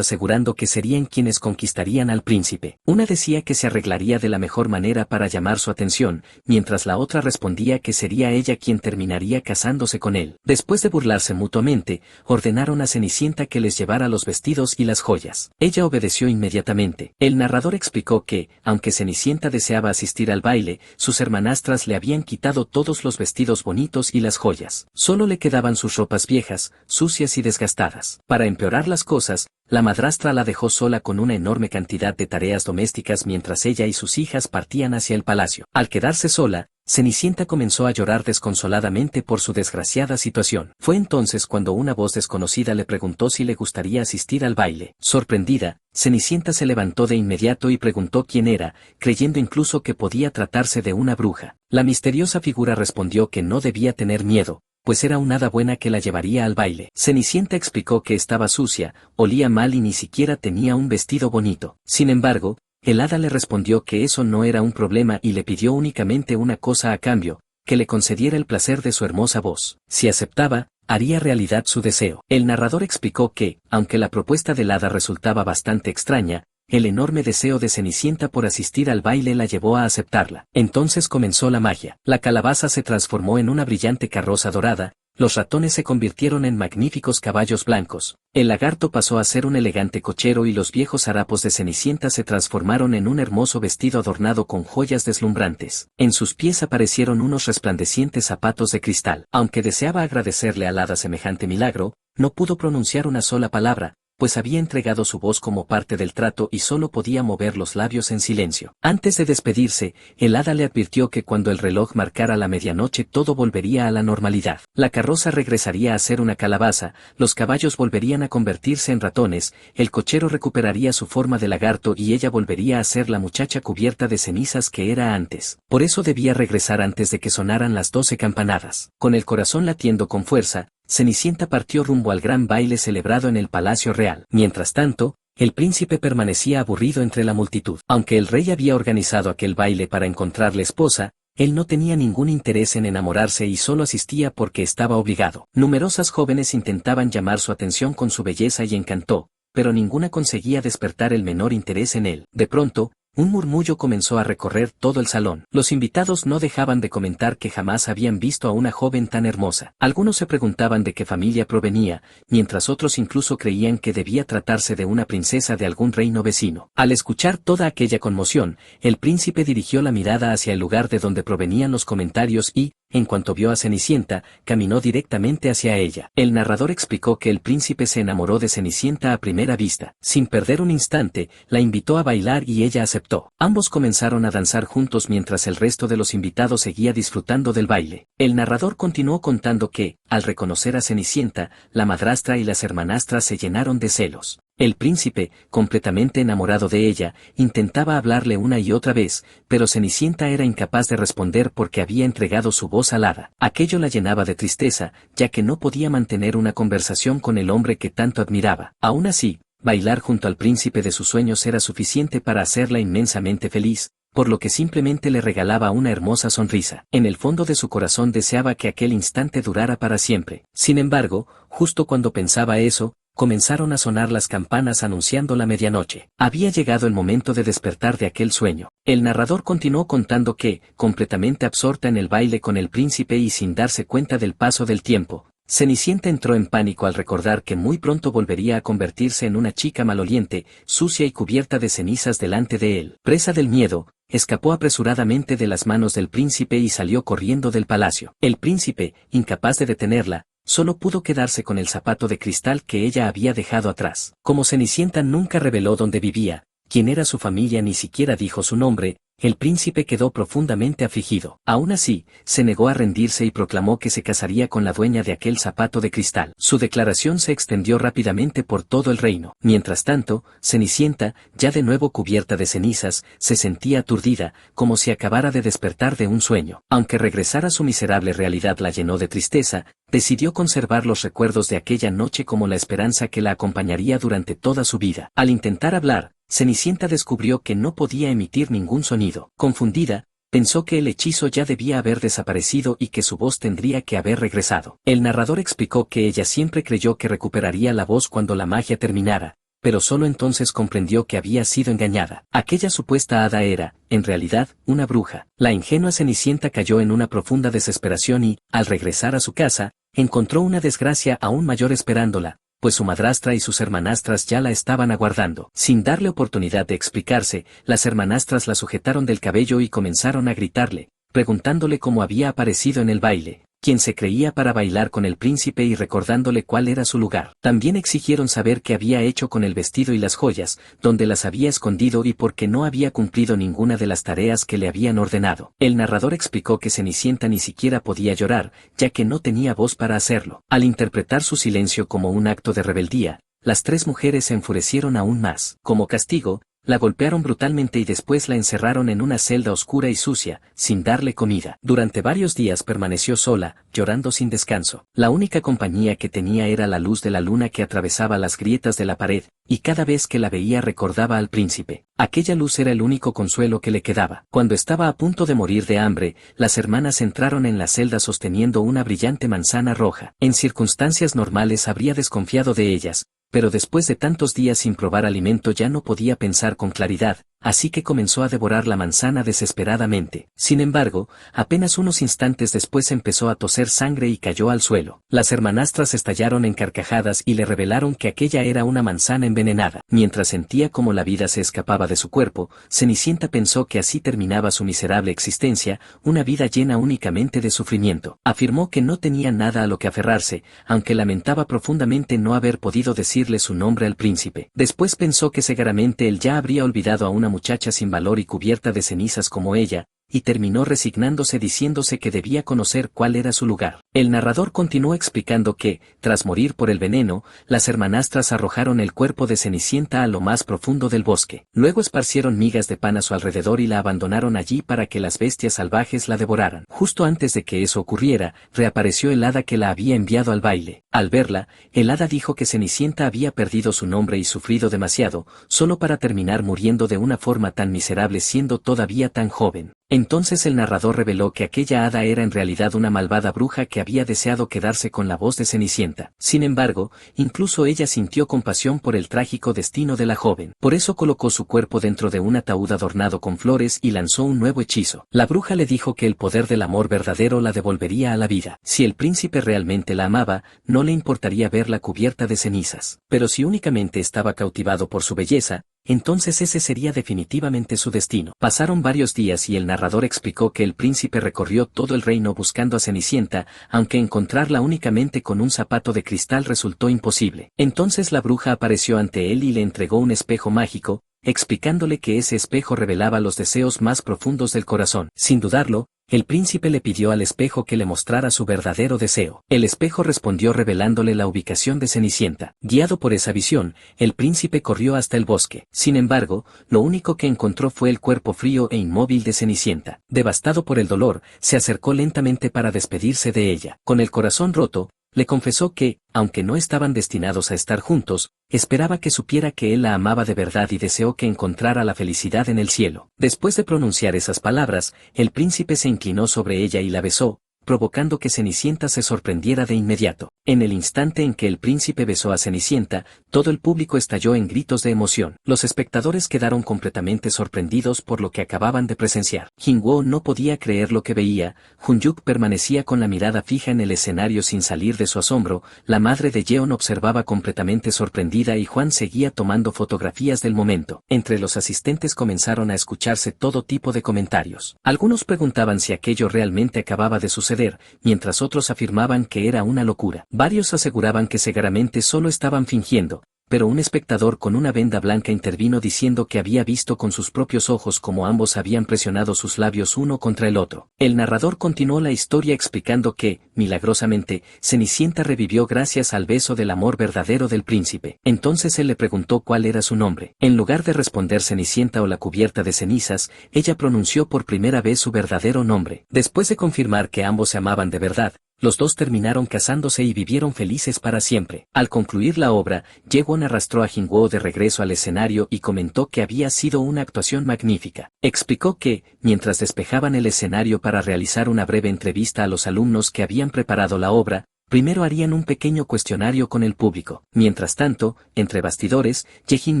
asegurando que serían quienes conquistarían al príncipe. Una decía que se arreglaría de la mejor manera para llamar su atención, mientras la otra respondía que sería ella quien terminaría casándose con él. Después de burlarse mutuamente, ordenaron a Cenicienta que les llevara los vestidos y las joyas. Ella obedeció inmediatamente. El narrador explicó que, aunque Cenicienta deseaba asistir al baile, sus hermanastras le habían quitado todos los vestidos bonitos y las joyas. Solo le quedaban sus ropas viejas, sucias y desgastadas. Para empeorar las cosas, la madrastra la dejó sola con una enorme cantidad de tareas domésticas mientras ella y sus hijas partían hacia el palacio. Al quedarse sola, Cenicienta comenzó a llorar desconsoladamente por su desgraciada situación. Fue entonces cuando una voz desconocida le preguntó si le gustaría asistir al baile. Sorprendida, Cenicienta se levantó de inmediato y preguntó quién era, creyendo incluso que podía tratarse de una bruja. La misteriosa figura respondió que no debía tener miedo, pues era una hada buena que la llevaría al baile. Cenicienta explicó que estaba sucia, olía mal y ni siquiera tenía un vestido bonito. Sin embargo, el hada le respondió que eso no era un problema y le pidió únicamente una cosa a cambio, que le concediera el placer de su hermosa voz. Si aceptaba, haría realidad su deseo. El narrador explicó que, aunque la propuesta del hada resultaba bastante extraña, el enorme deseo de Cenicienta por asistir al baile la llevó a aceptarla. Entonces comenzó la magia. La calabaza se transformó en una brillante carroza dorada, los ratones se convirtieron en magníficos caballos blancos, el lagarto pasó a ser un elegante cochero y los viejos harapos de Cenicienta se transformaron en un hermoso vestido adornado con joyas deslumbrantes. En sus pies aparecieron unos resplandecientes zapatos de cristal. Aunque deseaba agradecerle al hada semejante milagro, no pudo pronunciar una sola palabra, pues había entregado su voz como parte del trato y solo podía mover los labios en silencio. Antes de despedirse, el hada le advirtió que cuando el reloj marcara la medianoche todo volvería a la normalidad. La carroza regresaría a ser una calabaza, los caballos volverían a convertirse en ratones, el cochero recuperaría su forma de lagarto y ella volvería a ser la muchacha cubierta de cenizas que era antes. Por eso debía regresar antes de que sonaran las 12 campanadas. Con el corazón latiendo con fuerza, Cenicienta partió rumbo al gran baile celebrado en el Palacio Real. Mientras tanto, el príncipe permanecía aburrido entre la multitud. Aunque el rey había organizado aquel baile para encontrarle esposa, él no tenía ningún interés en enamorarse y solo asistía porque estaba obligado. Numerosas jóvenes intentaban llamar su atención con su belleza y encanto, pero ninguna conseguía despertar el menor interés en él. De pronto, un murmullo comenzó a recorrer todo el salón. Los invitados no dejaban de comentar que jamás habían visto a una joven tan hermosa. Algunos se preguntaban de qué familia provenía, mientras otros incluso creían que debía tratarse de una princesa de algún reino vecino. Al escuchar toda aquella conmoción, el príncipe dirigió la mirada hacia el lugar de donde provenían los comentarios y, en cuanto vio a Cenicienta, caminó directamente hacia ella. El narrador explicó que el príncipe se enamoró de Cenicienta a primera vista. Sin perder un instante, la invitó a bailar y ella aceptó. Ambos comenzaron a danzar juntos mientras el resto de los invitados seguía disfrutando del baile. El narrador continuó contando que, al reconocer a Cenicienta, la madrastra y las hermanastras se llenaron de celos. El príncipe, completamente enamorado de ella, intentaba hablarle una y otra vez, pero Cenicienta era incapaz de responder porque había entregado su voz al hada. Aquello la llenaba de tristeza, ya que no podía mantener una conversación con el hombre que tanto admiraba. Aún así, bailar junto al príncipe de sus sueños era suficiente para hacerla inmensamente feliz, por lo que simplemente le regalaba una hermosa sonrisa. En el fondo de su corazón deseaba que aquel instante durara para siempre. Sin embargo, justo cuando pensaba eso, comenzaron a sonar las campanas anunciando la medianoche. Había llegado el momento de despertar de aquel sueño. El narrador continuó contando que, completamente absorta en el baile con el príncipe y sin darse cuenta del paso del tiempo, Cenicienta entró en pánico al recordar que muy pronto volvería a convertirse en una chica maloliente, sucia y cubierta de cenizas delante de él. Presa del miedo, escapó apresuradamente de las manos del príncipe y salió corriendo del palacio. El príncipe, incapaz de detenerla, solo pudo quedarse con el zapato de cristal que ella había dejado atrás. Como Cenicienta nunca reveló dónde vivía, quién era su familia ni siquiera dijo su nombre, el príncipe quedó profundamente afligido. Aún así, se negó a rendirse y proclamó que se casaría con la dueña de aquel zapato de cristal. Su declaración se extendió rápidamente por todo el reino. Mientras tanto, Cenicienta, ya de nuevo cubierta de cenizas, se sentía aturdida, como si acabara de despertar de un sueño. Aunque regresar a su miserable realidad la llenó de tristeza, decidió conservar los recuerdos de aquella noche como la esperanza que la acompañaría durante toda su vida. Al intentar hablar, Cenicienta descubrió que no podía emitir ningún sonido. Confundida, pensó que el hechizo ya debía haber desaparecido y que su voz tendría que haber regresado. El narrador explicó que ella siempre creyó que recuperaría la voz cuando la magia terminara, pero solo entonces comprendió que había sido engañada. Aquella supuesta hada era, en realidad, una bruja. La ingenua Cenicienta cayó en una profunda desesperación y, al regresar a su casa, encontró una desgracia aún mayor esperándola, pues su madrastra y sus hermanastras ya la estaban aguardando. Sin darle oportunidad de explicarse, las hermanastras la sujetaron del cabello y comenzaron a gritarle, preguntándole cómo había aparecido en el baile, quién se creía para bailar con el príncipe y recordándole cuál era su lugar. También exigieron saber qué había hecho con el vestido y las joyas, dónde las había escondido y por qué no había cumplido ninguna de las tareas que le habían ordenado. El narrador explicó que Cenicienta ni siquiera podía llorar, ya que no tenía voz para hacerlo. Al interpretar su silencio como un acto de rebeldía, las tres mujeres se enfurecieron aún más. Como castigo, la golpearon brutalmente y después la encerraron en una celda oscura y sucia, sin darle comida. Durante varios días permaneció sola, llorando sin descanso. La única compañía que tenía era la luz de la luna que atravesaba las grietas de la pared, y cada vez que la veía recordaba al príncipe. Aquella luz era el único consuelo que le quedaba. Cuando estaba a punto de morir de hambre, las hermanas entraron en la celda sosteniendo una brillante manzana roja. En circunstancias normales habría desconfiado de ellas, pero después de tantos días sin probar alimento ya no podía pensar con claridad, así que comenzó a devorar la manzana desesperadamente. Sin embargo, apenas unos instantes después empezó a toser sangre y cayó al suelo. Las hermanastras estallaron en carcajadas y le revelaron que aquella era una manzana envenenada. Mientras sentía como la vida se escapaba de su cuerpo, Cenicienta pensó que así terminaba su miserable existencia, una vida llena únicamente de sufrimiento. Afirmó que no tenía nada a lo que aferrarse, aunque lamentaba profundamente no haber podido decirle su nombre al príncipe. Después pensó que seguramente él ya habría olvidado a una muchacha sin valor y cubierta de cenizas como ella, y terminó resignándose diciéndose que debía conocer cuál era su lugar. El narrador continuó explicando que, tras morir por el veneno, las hermanastras arrojaron el cuerpo de Cenicienta a lo más profundo del bosque. Luego esparcieron migas de pan a su alrededor y la abandonaron allí para que las bestias salvajes la devoraran. Justo antes de que eso ocurriera, reapareció el hada que la había enviado al baile. Al verla, el hada dijo que Cenicienta había perdido su nombre y sufrido demasiado, solo para terminar muriendo de una forma tan miserable siendo todavía tan joven. Entonces el narrador reveló que aquella hada era en realidad una malvada bruja que había deseado quedarse con la voz de Cenicienta. Sin embargo, incluso ella sintió compasión por el trágico destino de la joven. Por eso colocó su cuerpo dentro de un ataúd adornado con flores y lanzó un nuevo hechizo. La bruja le dijo que el poder del amor verdadero la devolvería a la vida. Si el príncipe realmente la amaba, no le importaría verla cubierta de cenizas. Pero si únicamente estaba cautivado por su belleza, entonces ese sería definitivamente su destino. Pasaron varios días y el narrador explicó que el príncipe recorrió todo el reino buscando a Cenicienta, aunque encontrarla únicamente con un zapato de cristal resultó imposible. Entonces la bruja apareció ante él y le entregó un espejo mágico, explicándole que ese espejo revelaba los deseos más profundos del corazón. Sin dudarlo, el príncipe le pidió al espejo que le mostrara su verdadero deseo. El espejo respondió revelándole la ubicación de Cenicienta. Guiado por esa visión, el príncipe corrió hasta el bosque. Sin embargo, lo único que encontró fue el cuerpo frío e inmóvil de Cenicienta. Devastado por el dolor, se acercó lentamente para despedirse de ella. Con el corazón roto, le confesó que, aunque no estaban destinados a estar juntos, esperaba que supiera que él la amaba de verdad y deseó que encontrara la felicidad en el cielo. Después de pronunciar esas palabras, el príncipe se inclinó sobre ella y la besó, provocando que Cenicienta se sorprendiera de inmediato. En el instante en que el príncipe besó a Cenicienta, todo el público estalló en gritos de emoción. Los espectadores quedaron completamente sorprendidos por lo que acababan de presenciar. Jingwoo no podía creer lo que veía, Hunyuk permanecía con la mirada fija en el escenario sin salir de su asombro, la madre de Yeon observaba completamente sorprendida y Juan seguía tomando fotografías del momento. Entre los asistentes comenzaron a escucharse todo tipo de comentarios. Algunos preguntaban si aquello realmente acababa de suceder, mientras otros afirmaban que era una locura. Varios aseguraban que seguramente solo estaban fingiendo, pero un espectador con una venda blanca intervino diciendo que había visto con sus propios ojos cómo ambos habían presionado sus labios uno contra el otro. El narrador continuó la historia explicando que, milagrosamente, Cenicienta revivió gracias al beso del amor verdadero del príncipe. Entonces él le preguntó cuál era su nombre. En lugar de responder Cenicienta o la cubierta de cenizas, ella pronunció por primera vez su verdadero nombre. Después de confirmar que ambos se amaban de verdad, los dos terminaron casándose y vivieron felices para siempre. Al concluir la obra, Jaewon arrastró a Jingwoo de regreso al escenario y comentó que había sido una actuación magnífica. Explicó que, mientras despejaban el escenario para realizar una breve entrevista a los alumnos que habían preparado la obra, primero harían un pequeño cuestionario con el público. Mientras tanto, entre bastidores, Jaehin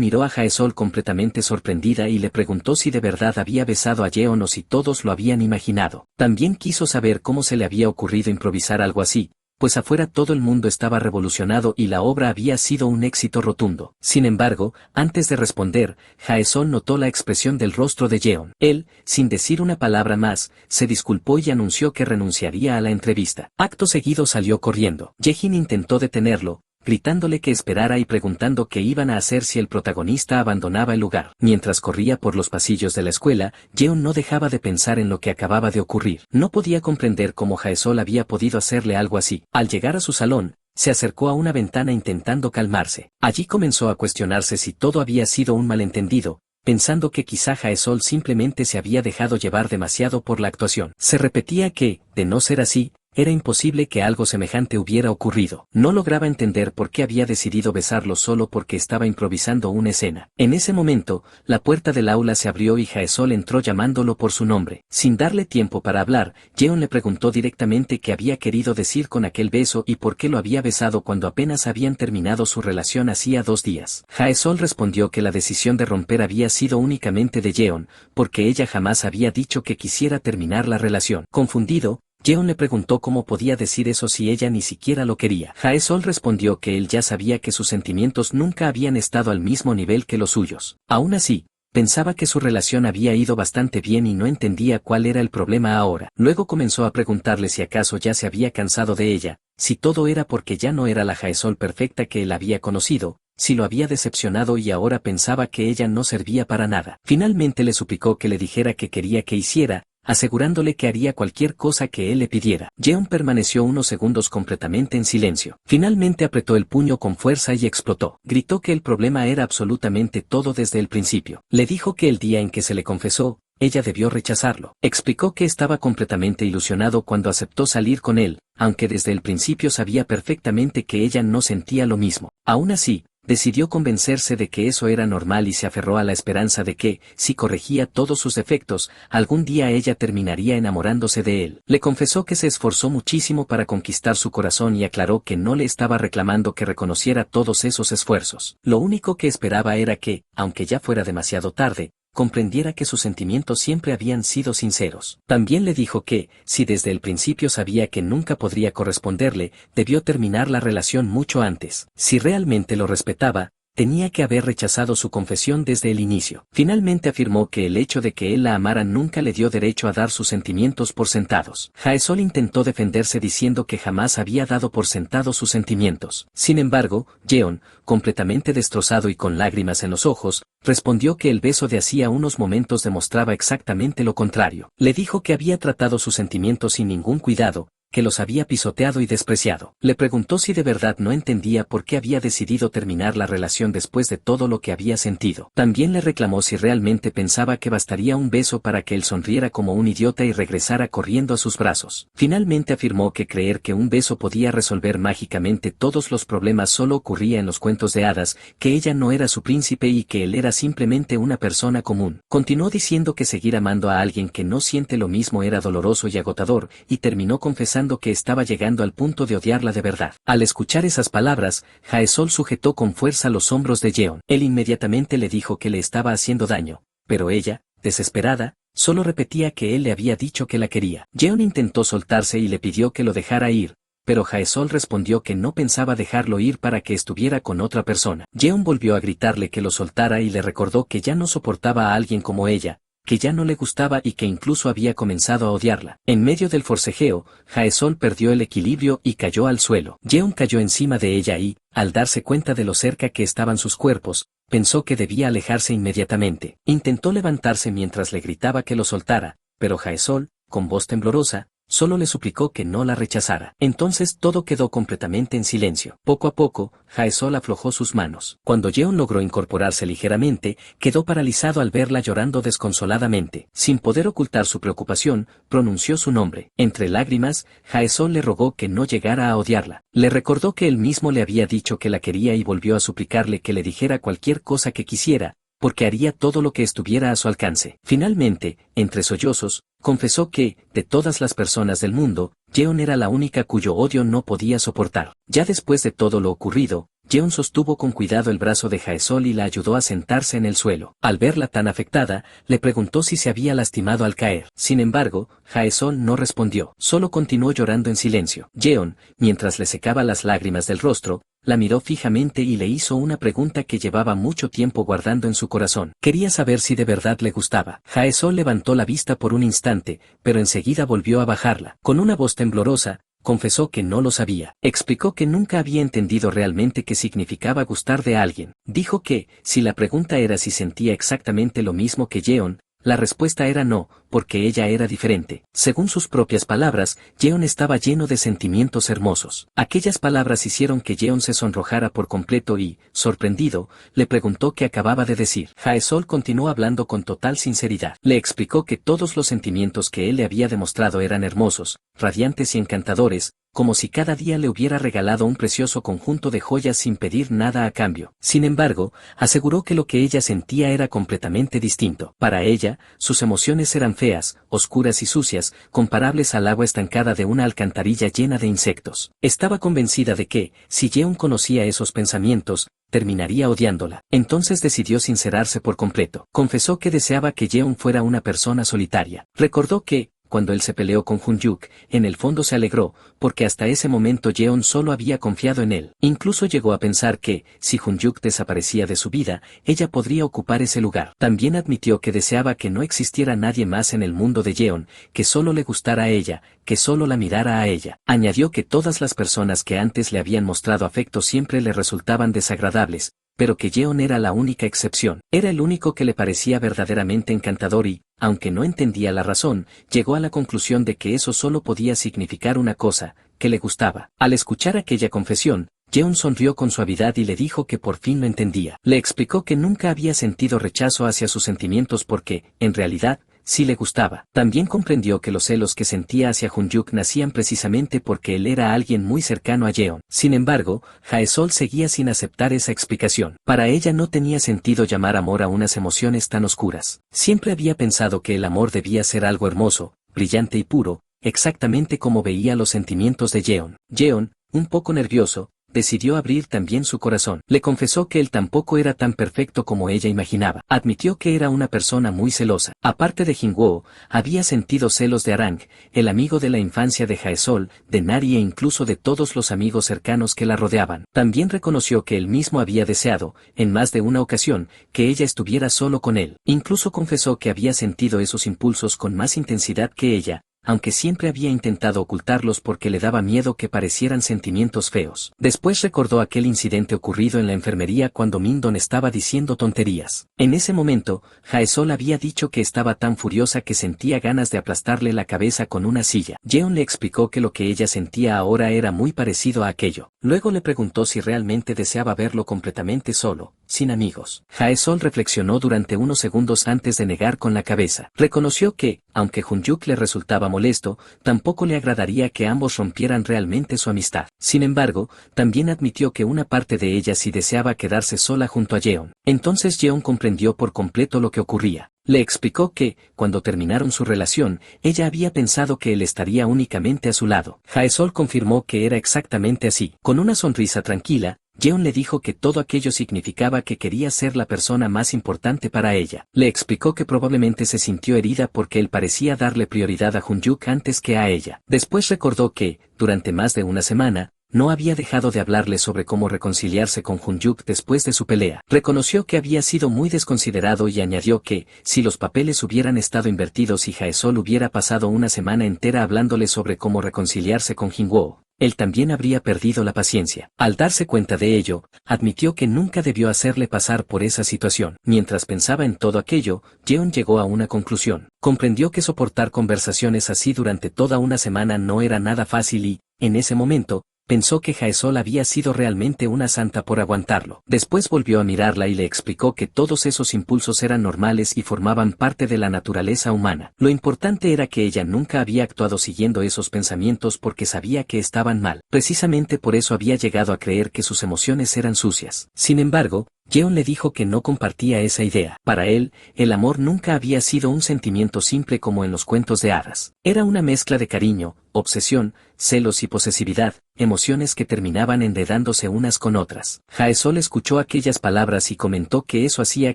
miró a Jae-sol completamente sorprendida y le preguntó si de verdad había besado a Yeon o si todos lo habían imaginado. También quiso saber cómo se le había ocurrido improvisar algo así, pues afuera todo el mundo estaba revolucionado y la obra había sido un éxito rotundo. Sin embargo, antes de responder, Jae-sol notó la expresión del rostro de Yeon. Él, sin decir una palabra más, se disculpó y anunció que renunciaría a la entrevista. Acto seguido salió corriendo. Jaehin intentó detenerlo, gritándole que esperara y preguntando qué iban a hacer si el protagonista abandonaba el lugar. Mientras corría por los pasillos de la escuela, Yeon no dejaba de pensar en lo que acababa de ocurrir. No podía comprender cómo Jae-sol había podido hacerle algo así. Al llegar a su salón, se acercó a una ventana intentando calmarse. Allí comenzó a cuestionarse si todo había sido un malentendido, pensando que quizá Jae-sol simplemente se había dejado llevar demasiado por la actuación. Se repetía que, de no ser así, era imposible que algo semejante hubiera ocurrido. No lograba entender por qué había decidido besarlo solo porque estaba improvisando una escena. En ese momento, la puerta del aula se abrió y Jae-sol entró llamándolo por su nombre. Sin darle tiempo para hablar, Yeon le preguntó directamente qué había querido decir con aquel beso y por qué lo había besado cuando apenas habían terminado su relación hacía 2 días. Jae-sol respondió que la decisión de romper había sido únicamente de Yeon, porque ella jamás había dicho que quisiera terminar la relación. Confundido, Yeon le preguntó cómo podía decir eso si ella ni siquiera lo quería. Jae-sol respondió que él ya sabía que sus sentimientos nunca habían estado al mismo nivel que los suyos. Aún así, pensaba que su relación había ido bastante bien y no entendía cuál era el problema ahora. Luego comenzó a preguntarle si acaso ya se había cansado de ella, si todo era porque ya no era la Jae-sol perfecta que él había conocido, si lo había decepcionado y ahora pensaba que ella no servía para nada. Finalmente le suplicó que le dijera qué quería que hiciera, asegurándole que haría cualquier cosa que él le pidiera. Yeon permaneció unos segundos completamente en silencio. Finalmente apretó el puño con fuerza y explotó. Gritó que el problema era absolutamente todo desde el principio. Le dijo que el día en que se le confesó, ella debió rechazarlo. Explicó que estaba completamente ilusionado cuando aceptó salir con él, aunque desde el principio sabía perfectamente que ella no sentía lo mismo. Aún así, decidió convencerse de que eso era normal y se aferró a la esperanza de que, si corregía todos sus defectos, algún día ella terminaría enamorándose de él. Le confesó que se esforzó muchísimo para conquistar su corazón y aclaró que no le estaba reclamando que reconociera todos esos esfuerzos. Lo único que esperaba era que, aunque ya fuera demasiado tarde, comprendiera que sus sentimientos siempre habían sido sinceros. También le dijo que, si desde el principio sabía que nunca podría corresponderle, debió terminar la relación mucho antes. Si realmente lo respetaba, tenía que haber rechazado su confesión desde el inicio. Finalmente afirmó que el hecho de que él la amara nunca le dio derecho a dar sus sentimientos por sentados. Jae-sol intentó defenderse diciendo que jamás había dado por sentado sus sentimientos. Sin embargo, Yeon, completamente destrozado y con lágrimas en los ojos, respondió que el beso de hacía unos momentos demostraba exactamente lo contrario. Le dijo que había tratado sus sentimientos sin ningún cuidado, que los había pisoteado y despreciado. Le preguntó si de verdad no entendía por qué había decidido terminar la relación después de todo lo que había sentido. También le reclamó si realmente pensaba que bastaría un beso para que él sonriera como un idiota y regresara corriendo a sus brazos. Finalmente afirmó que creer que un beso podía resolver mágicamente todos los problemas solo ocurría en los cuentos de hadas, que ella no era su príncipe y que él era simplemente una persona común. Continuó diciendo que seguir amando a alguien que no siente lo mismo era doloroso y agotador, y terminó confesando que estaba llegando al punto de odiarla de verdad. Al escuchar esas palabras, Jaesol sujetó con fuerza los hombros de Jeon. Él inmediatamente le dijo que le estaba haciendo daño, pero ella, desesperada, solo repetía que él le había dicho que la quería. Jeon intentó soltarse y le pidió que lo dejara ir, pero Jaesol respondió que no pensaba dejarlo ir para que estuviera con otra persona. Jeon volvió a gritarle que lo soltara y le recordó que ya no soportaba a alguien como ella, que ya no le gustaba y que incluso había comenzado a odiarla. En medio del forcejeo, Jaesol perdió el equilibrio y cayó al suelo. Jeon cayó encima de ella y, al darse cuenta de lo cerca que estaban sus cuerpos, pensó que debía alejarse inmediatamente. Intentó levantarse mientras le gritaba que lo soltara, pero Jaesol, con voz temblorosa, solo le suplicó que no la rechazara. Entonces todo quedó completamente en silencio. Poco a poco, Jaesol aflojó sus manos. Cuando Jeon logró incorporarse ligeramente, quedó paralizado al verla llorando desconsoladamente. Sin poder ocultar su preocupación, pronunció su nombre. Entre lágrimas, Jaesol le rogó que no llegara a odiarla. Le recordó que él mismo le había dicho que la quería y volvió a suplicarle que le dijera cualquier cosa que quisiera, porque haría todo lo que estuviera a su alcance. Finalmente, entre sollozos, confesó que, de todas las personas del mundo, Jeon era la única cuyo odio no podía soportar. Ya después de todo lo ocurrido, Jeon sostuvo con cuidado el brazo de Jaesol y la ayudó a sentarse en el suelo. Al verla tan afectada, le preguntó si se había lastimado al caer. Sin embargo, Jaesol no respondió, solo continuó llorando en silencio. Jeon, mientras le secaba las lágrimas del rostro, la miró fijamente y le hizo una pregunta que llevaba mucho tiempo guardando en su corazón. Quería saber si de verdad le gustaba. Jaesol levantó la vista por un instante, pero enseguida volvió a bajarla. Con una voz temblorosa, confesó que no lo sabía. Explicó que nunca había entendido realmente qué significaba gustar de alguien. Dijo que, si la pregunta era si sentía exactamente lo mismo que Jeon, la respuesta era no, porque ella era diferente. Según sus propias palabras, Jeon estaba lleno de sentimientos hermosos. Aquellas palabras hicieron que Jeon se sonrojara por completo y, sorprendido, le preguntó qué acababa de decir. Jaesol continuó hablando con total sinceridad. Le explicó que todos los sentimientos que él le había demostrado eran hermosos, radiantes y encantadores, como si cada día le hubiera regalado un precioso conjunto de joyas sin pedir nada a cambio. Sin embargo, aseguró que lo que ella sentía era completamente distinto. Para ella, sus emociones eran feas, oscuras y sucias, comparables al agua estancada de una alcantarilla llena de insectos. Estaba convencida de que, si Jeon conocía esos pensamientos, terminaría odiándola. Entonces decidió sincerarse por completo. Confesó que deseaba que Jeon fuera una persona solitaria. Recordó que, cuando él se peleó con Hunyuk, en el fondo se alegró, porque hasta ese momento Jeon solo había confiado en él. Incluso llegó a pensar que, si Hunyuk desaparecía de su vida, ella podría ocupar ese lugar. También admitió que deseaba que no existiera nadie más en el mundo de Jeon, que solo le gustara a ella, que solo la mirara a ella. Añadió que todas las personas que antes le habían mostrado afecto siempre le resultaban desagradables, pero que Jeon era la única excepción. Era el único que le parecía verdaderamente encantador y, aunque no entendía la razón, llegó a la conclusión de que eso solo podía significar una cosa, que le gustaba. Al escuchar aquella confesión, Jeon sonrió con suavidad y le dijo que por fin lo entendía. Le explicó que nunca había sentido rechazo hacia sus sentimientos porque, en realidad, sí le gustaba. También comprendió que los celos que sentía hacia Hunyuk nacían precisamente porque él era alguien muy cercano a Jeon. Sin embargo, Jaesol seguía sin aceptar esa explicación. Para ella no tenía sentido llamar amor a unas emociones tan oscuras. Siempre había pensado que el amor debía ser algo hermoso, brillante y puro, exactamente como veía los sentimientos de Jeon. Jeon, un poco nervioso, decidió abrir también su corazón. Le confesó que él tampoco era tan perfecto como ella imaginaba. Admitió que era una persona muy celosa. Aparte de Jingwoo, había sentido celos de Arang, el amigo de la infancia de Jaesol, de Nari e incluso de todos los amigos cercanos que la rodeaban. También reconoció que él mismo había deseado, en más de una ocasión, que ella estuviera solo con él. Incluso confesó que había sentido esos impulsos con más intensidad que ella, aunque siempre había intentado ocultarlos porque le daba miedo que parecieran sentimientos feos. Después recordó aquel incidente ocurrido en la enfermería cuando Mindon estaba diciendo tonterías. En ese momento, Jaesol había dicho que estaba tan furiosa que sentía ganas de aplastarle la cabeza con una silla. Jeon le explicó que lo que ella sentía ahora era muy parecido a aquello. Luego le preguntó si realmente deseaba verlo completamente solo, sin amigos. Jaesol reflexionó durante unos segundos antes de negar con la cabeza. Reconoció que, aunque Hyun-Yuk le resultaba molesto, tampoco le agradaría que ambos rompieran realmente su amistad. Sin embargo, también admitió que una parte de ella sí deseaba quedarse sola junto a Jeon. Entonces Jeon comprendió por completo lo que ocurría. Le explicó que, cuando terminaron su relación, ella había pensado que él estaría únicamente a su lado. Jaesol confirmó que era exactamente así. Con una sonrisa tranquila, Jeon le dijo que todo aquello significaba que quería ser la persona más importante para ella. Le explicó que probablemente se sintió herida porque él parecía darle prioridad a Hyun-Yuk antes que a ella. Después recordó que, durante más de una semana, no había dejado de hablarle sobre cómo reconciliarse con Hyun-Yuk después de su pelea. Reconoció que había sido muy desconsiderado y añadió que, si los papeles hubieran estado invertidos y Jaesol hubiera pasado una semana entera hablándole sobre cómo reconciliarse con Jin-woo, él también habría perdido la paciencia. Al darse cuenta de ello, admitió que nunca debió hacerle pasar por esa situación. Mientras pensaba en todo aquello, Jeon llegó a una conclusión. Comprendió que soportar conversaciones así durante toda una semana no era nada fácil y, en ese momento, pensó que Jaesol había sido realmente una santa por aguantarlo. Después volvió a mirarla y le explicó que todos esos impulsos eran normales y formaban parte de la naturaleza humana. Lo importante era que ella nunca había actuado siguiendo esos pensamientos porque sabía que estaban mal. Precisamente por eso había llegado a creer que sus emociones eran sucias. Sin embargo, Jeon le dijo que no compartía esa idea. Para él, el amor nunca había sido un sentimiento simple como en los cuentos de hadas. Era una mezcla de cariño, obsesión, celos y posesividad, emociones que terminaban enredándose unas con otras. Jaesol escuchó aquellas palabras y comentó que eso hacía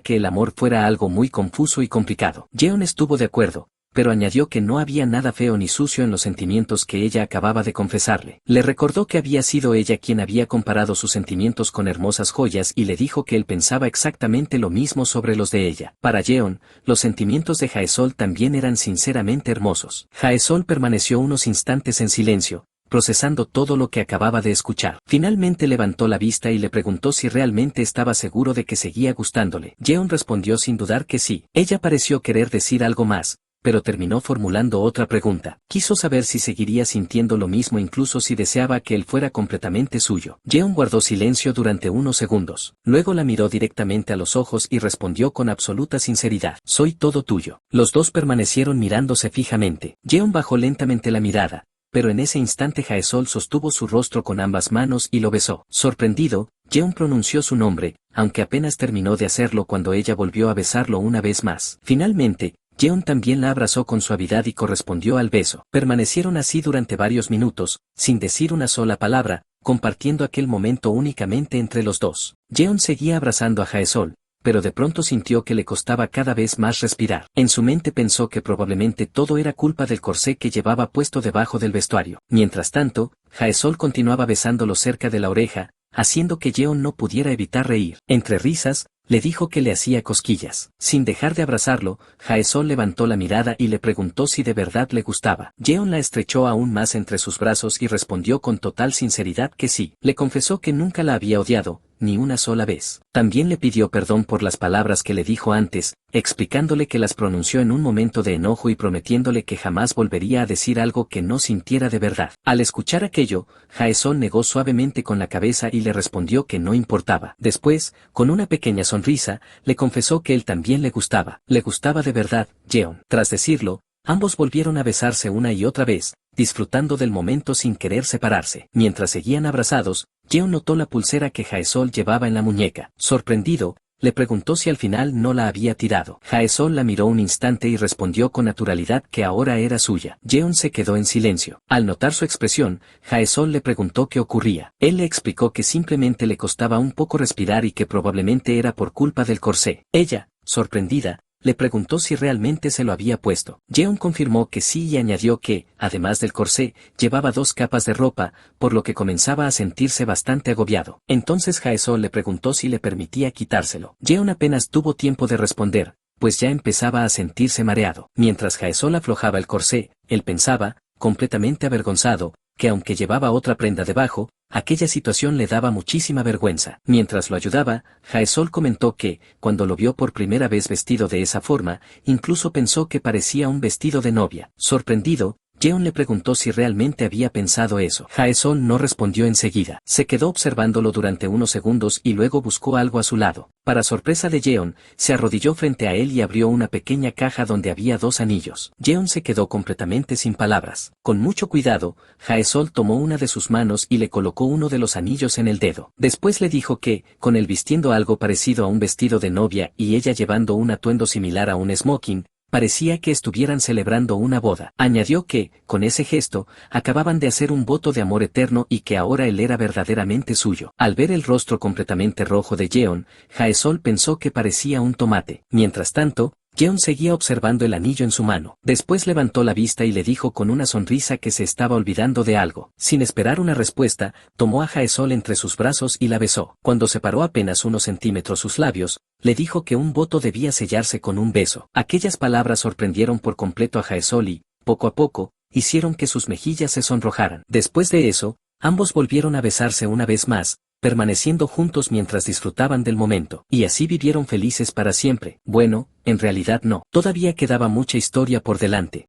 que el amor fuera algo muy confuso y complicado. Jeon estuvo de acuerdo, pero añadió que no había nada feo ni sucio en los sentimientos que ella acababa de confesarle. Le recordó que había sido ella quien había comparado sus sentimientos con hermosas joyas y le dijo que él pensaba exactamente lo mismo sobre los de ella. Para Jeon, los sentimientos de Jaesol también eran sinceramente hermosos. Jaesol permaneció unos instantes en silencio, procesando todo lo que acababa de escuchar. Finalmente levantó la vista y le preguntó si realmente estaba seguro de que seguía gustándole. Jeon respondió sin dudar que sí. Ella pareció querer decir algo más, pero terminó formulando otra pregunta. Quiso saber si seguiría sintiendo lo mismo incluso si deseaba que él fuera completamente suyo. Jeon guardó silencio durante unos segundos. Luego la miró directamente a los ojos y respondió con absoluta sinceridad: soy todo tuyo. Los dos permanecieron mirándose fijamente. Jeon bajó lentamente la mirada, pero en ese instante Jaesol sostuvo su rostro con ambas manos y lo besó. Sorprendido, Jeon pronunció su nombre, aunque apenas terminó de hacerlo cuando ella volvió a besarlo una vez más. Finalmente, Jeon también la abrazó con suavidad y correspondió al beso. Permanecieron así durante varios minutos, sin decir una sola palabra, compartiendo aquel momento únicamente entre los dos. Jeon seguía abrazando a Jaesol, pero de pronto sintió que le costaba cada vez más respirar. En su mente pensó que probablemente todo era culpa del corsé que llevaba puesto debajo del vestuario. Mientras tanto, Jaesol continuaba besándolo cerca de la oreja, haciendo que Jeon no pudiera evitar reír. Entre risas, le dijo que le hacía cosquillas. Sin dejar de abrazarlo, Jaesol levantó la mirada y le preguntó si de verdad le gustaba. Jeon la estrechó aún más entre sus brazos y respondió con total sinceridad que sí. Le confesó que nunca la había odiado, ni una sola vez. También le pidió perdón por las palabras que le dijo antes, explicándole que las pronunció en un momento de enojo y prometiéndole que jamás volvería a decir algo que no sintiera de verdad. Al escuchar aquello, Jaesol negó suavemente con la cabeza y le respondió que no importaba. Después, con una pequeña sonrisa, le confesó que él también le gustaba. Le gustaba de verdad, Jeon. Tras decirlo, ambos volvieron a besarse una y otra vez, disfrutando del momento sin querer separarse. Mientras seguían abrazados, Jeon notó la pulsera que Jaesol llevaba en la muñeca. Sorprendido, le preguntó si al final no la había tirado. Jaesol la miró un instante y respondió con naturalidad que ahora era suya. Jeon se quedó en silencio. Al notar su expresión, Jaesol le preguntó qué ocurría. Él le explicó que simplemente le costaba un poco respirar y que probablemente era por culpa del corsé. Ella, sorprendida, le preguntó si realmente se lo había puesto. Jeon confirmó que sí y añadió que, además del corsé, llevaba 2 capas de ropa, por lo que comenzaba a sentirse bastante agobiado. Entonces Jaesol le preguntó si le permitía quitárselo. Jeon apenas tuvo tiempo de responder, pues ya empezaba a sentirse mareado. Mientras Jaesol aflojaba el corsé, él pensaba, completamente avergonzado, que aunque llevaba otra prenda debajo, aquella situación le daba muchísima vergüenza. Mientras lo ayudaba, Jaesol comentó que, cuando lo vio por primera vez vestido de esa forma, incluso pensó que parecía un vestido de novia. Sorprendido, Jeon le preguntó si realmente había pensado eso. Jaesol no respondió enseguida. Se quedó observándolo durante unos segundos y luego buscó algo a su lado. Para sorpresa de Jeon, se arrodilló frente a él y abrió una pequeña caja donde había 2 anillos. Jeon se quedó completamente sin palabras. Con mucho cuidado, Jaesol tomó una de sus manos y le colocó uno de los anillos en el dedo. Después le dijo que, con él vistiendo algo parecido a un vestido de novia y ella llevando un atuendo similar a un smoking, parecía que estuvieran celebrando una boda. Añadió que, con ese gesto, acababan de hacer un voto de amor eterno y que ahora él era verdaderamente suyo. Al ver el rostro completamente rojo de Jeon, Jaesol pensó que parecía un tomate. Mientras tanto, Jeon seguía observando el anillo en su mano. Después levantó la vista y le dijo con una sonrisa que se estaba olvidando de algo. Sin esperar una respuesta, tomó a Jaesol entre sus brazos y la besó. Cuando separó apenas unos centímetros sus labios, le dijo que un voto debía sellarse con un beso. Aquellas palabras sorprendieron por completo a Jaesol y, poco a poco, hicieron que sus mejillas se sonrojaran. Después de eso, ambos volvieron a besarse una vez más, permaneciendo juntos mientras disfrutaban del momento. Y así vivieron felices para siempre. Bueno, en realidad no. Todavía quedaba mucha historia por delante.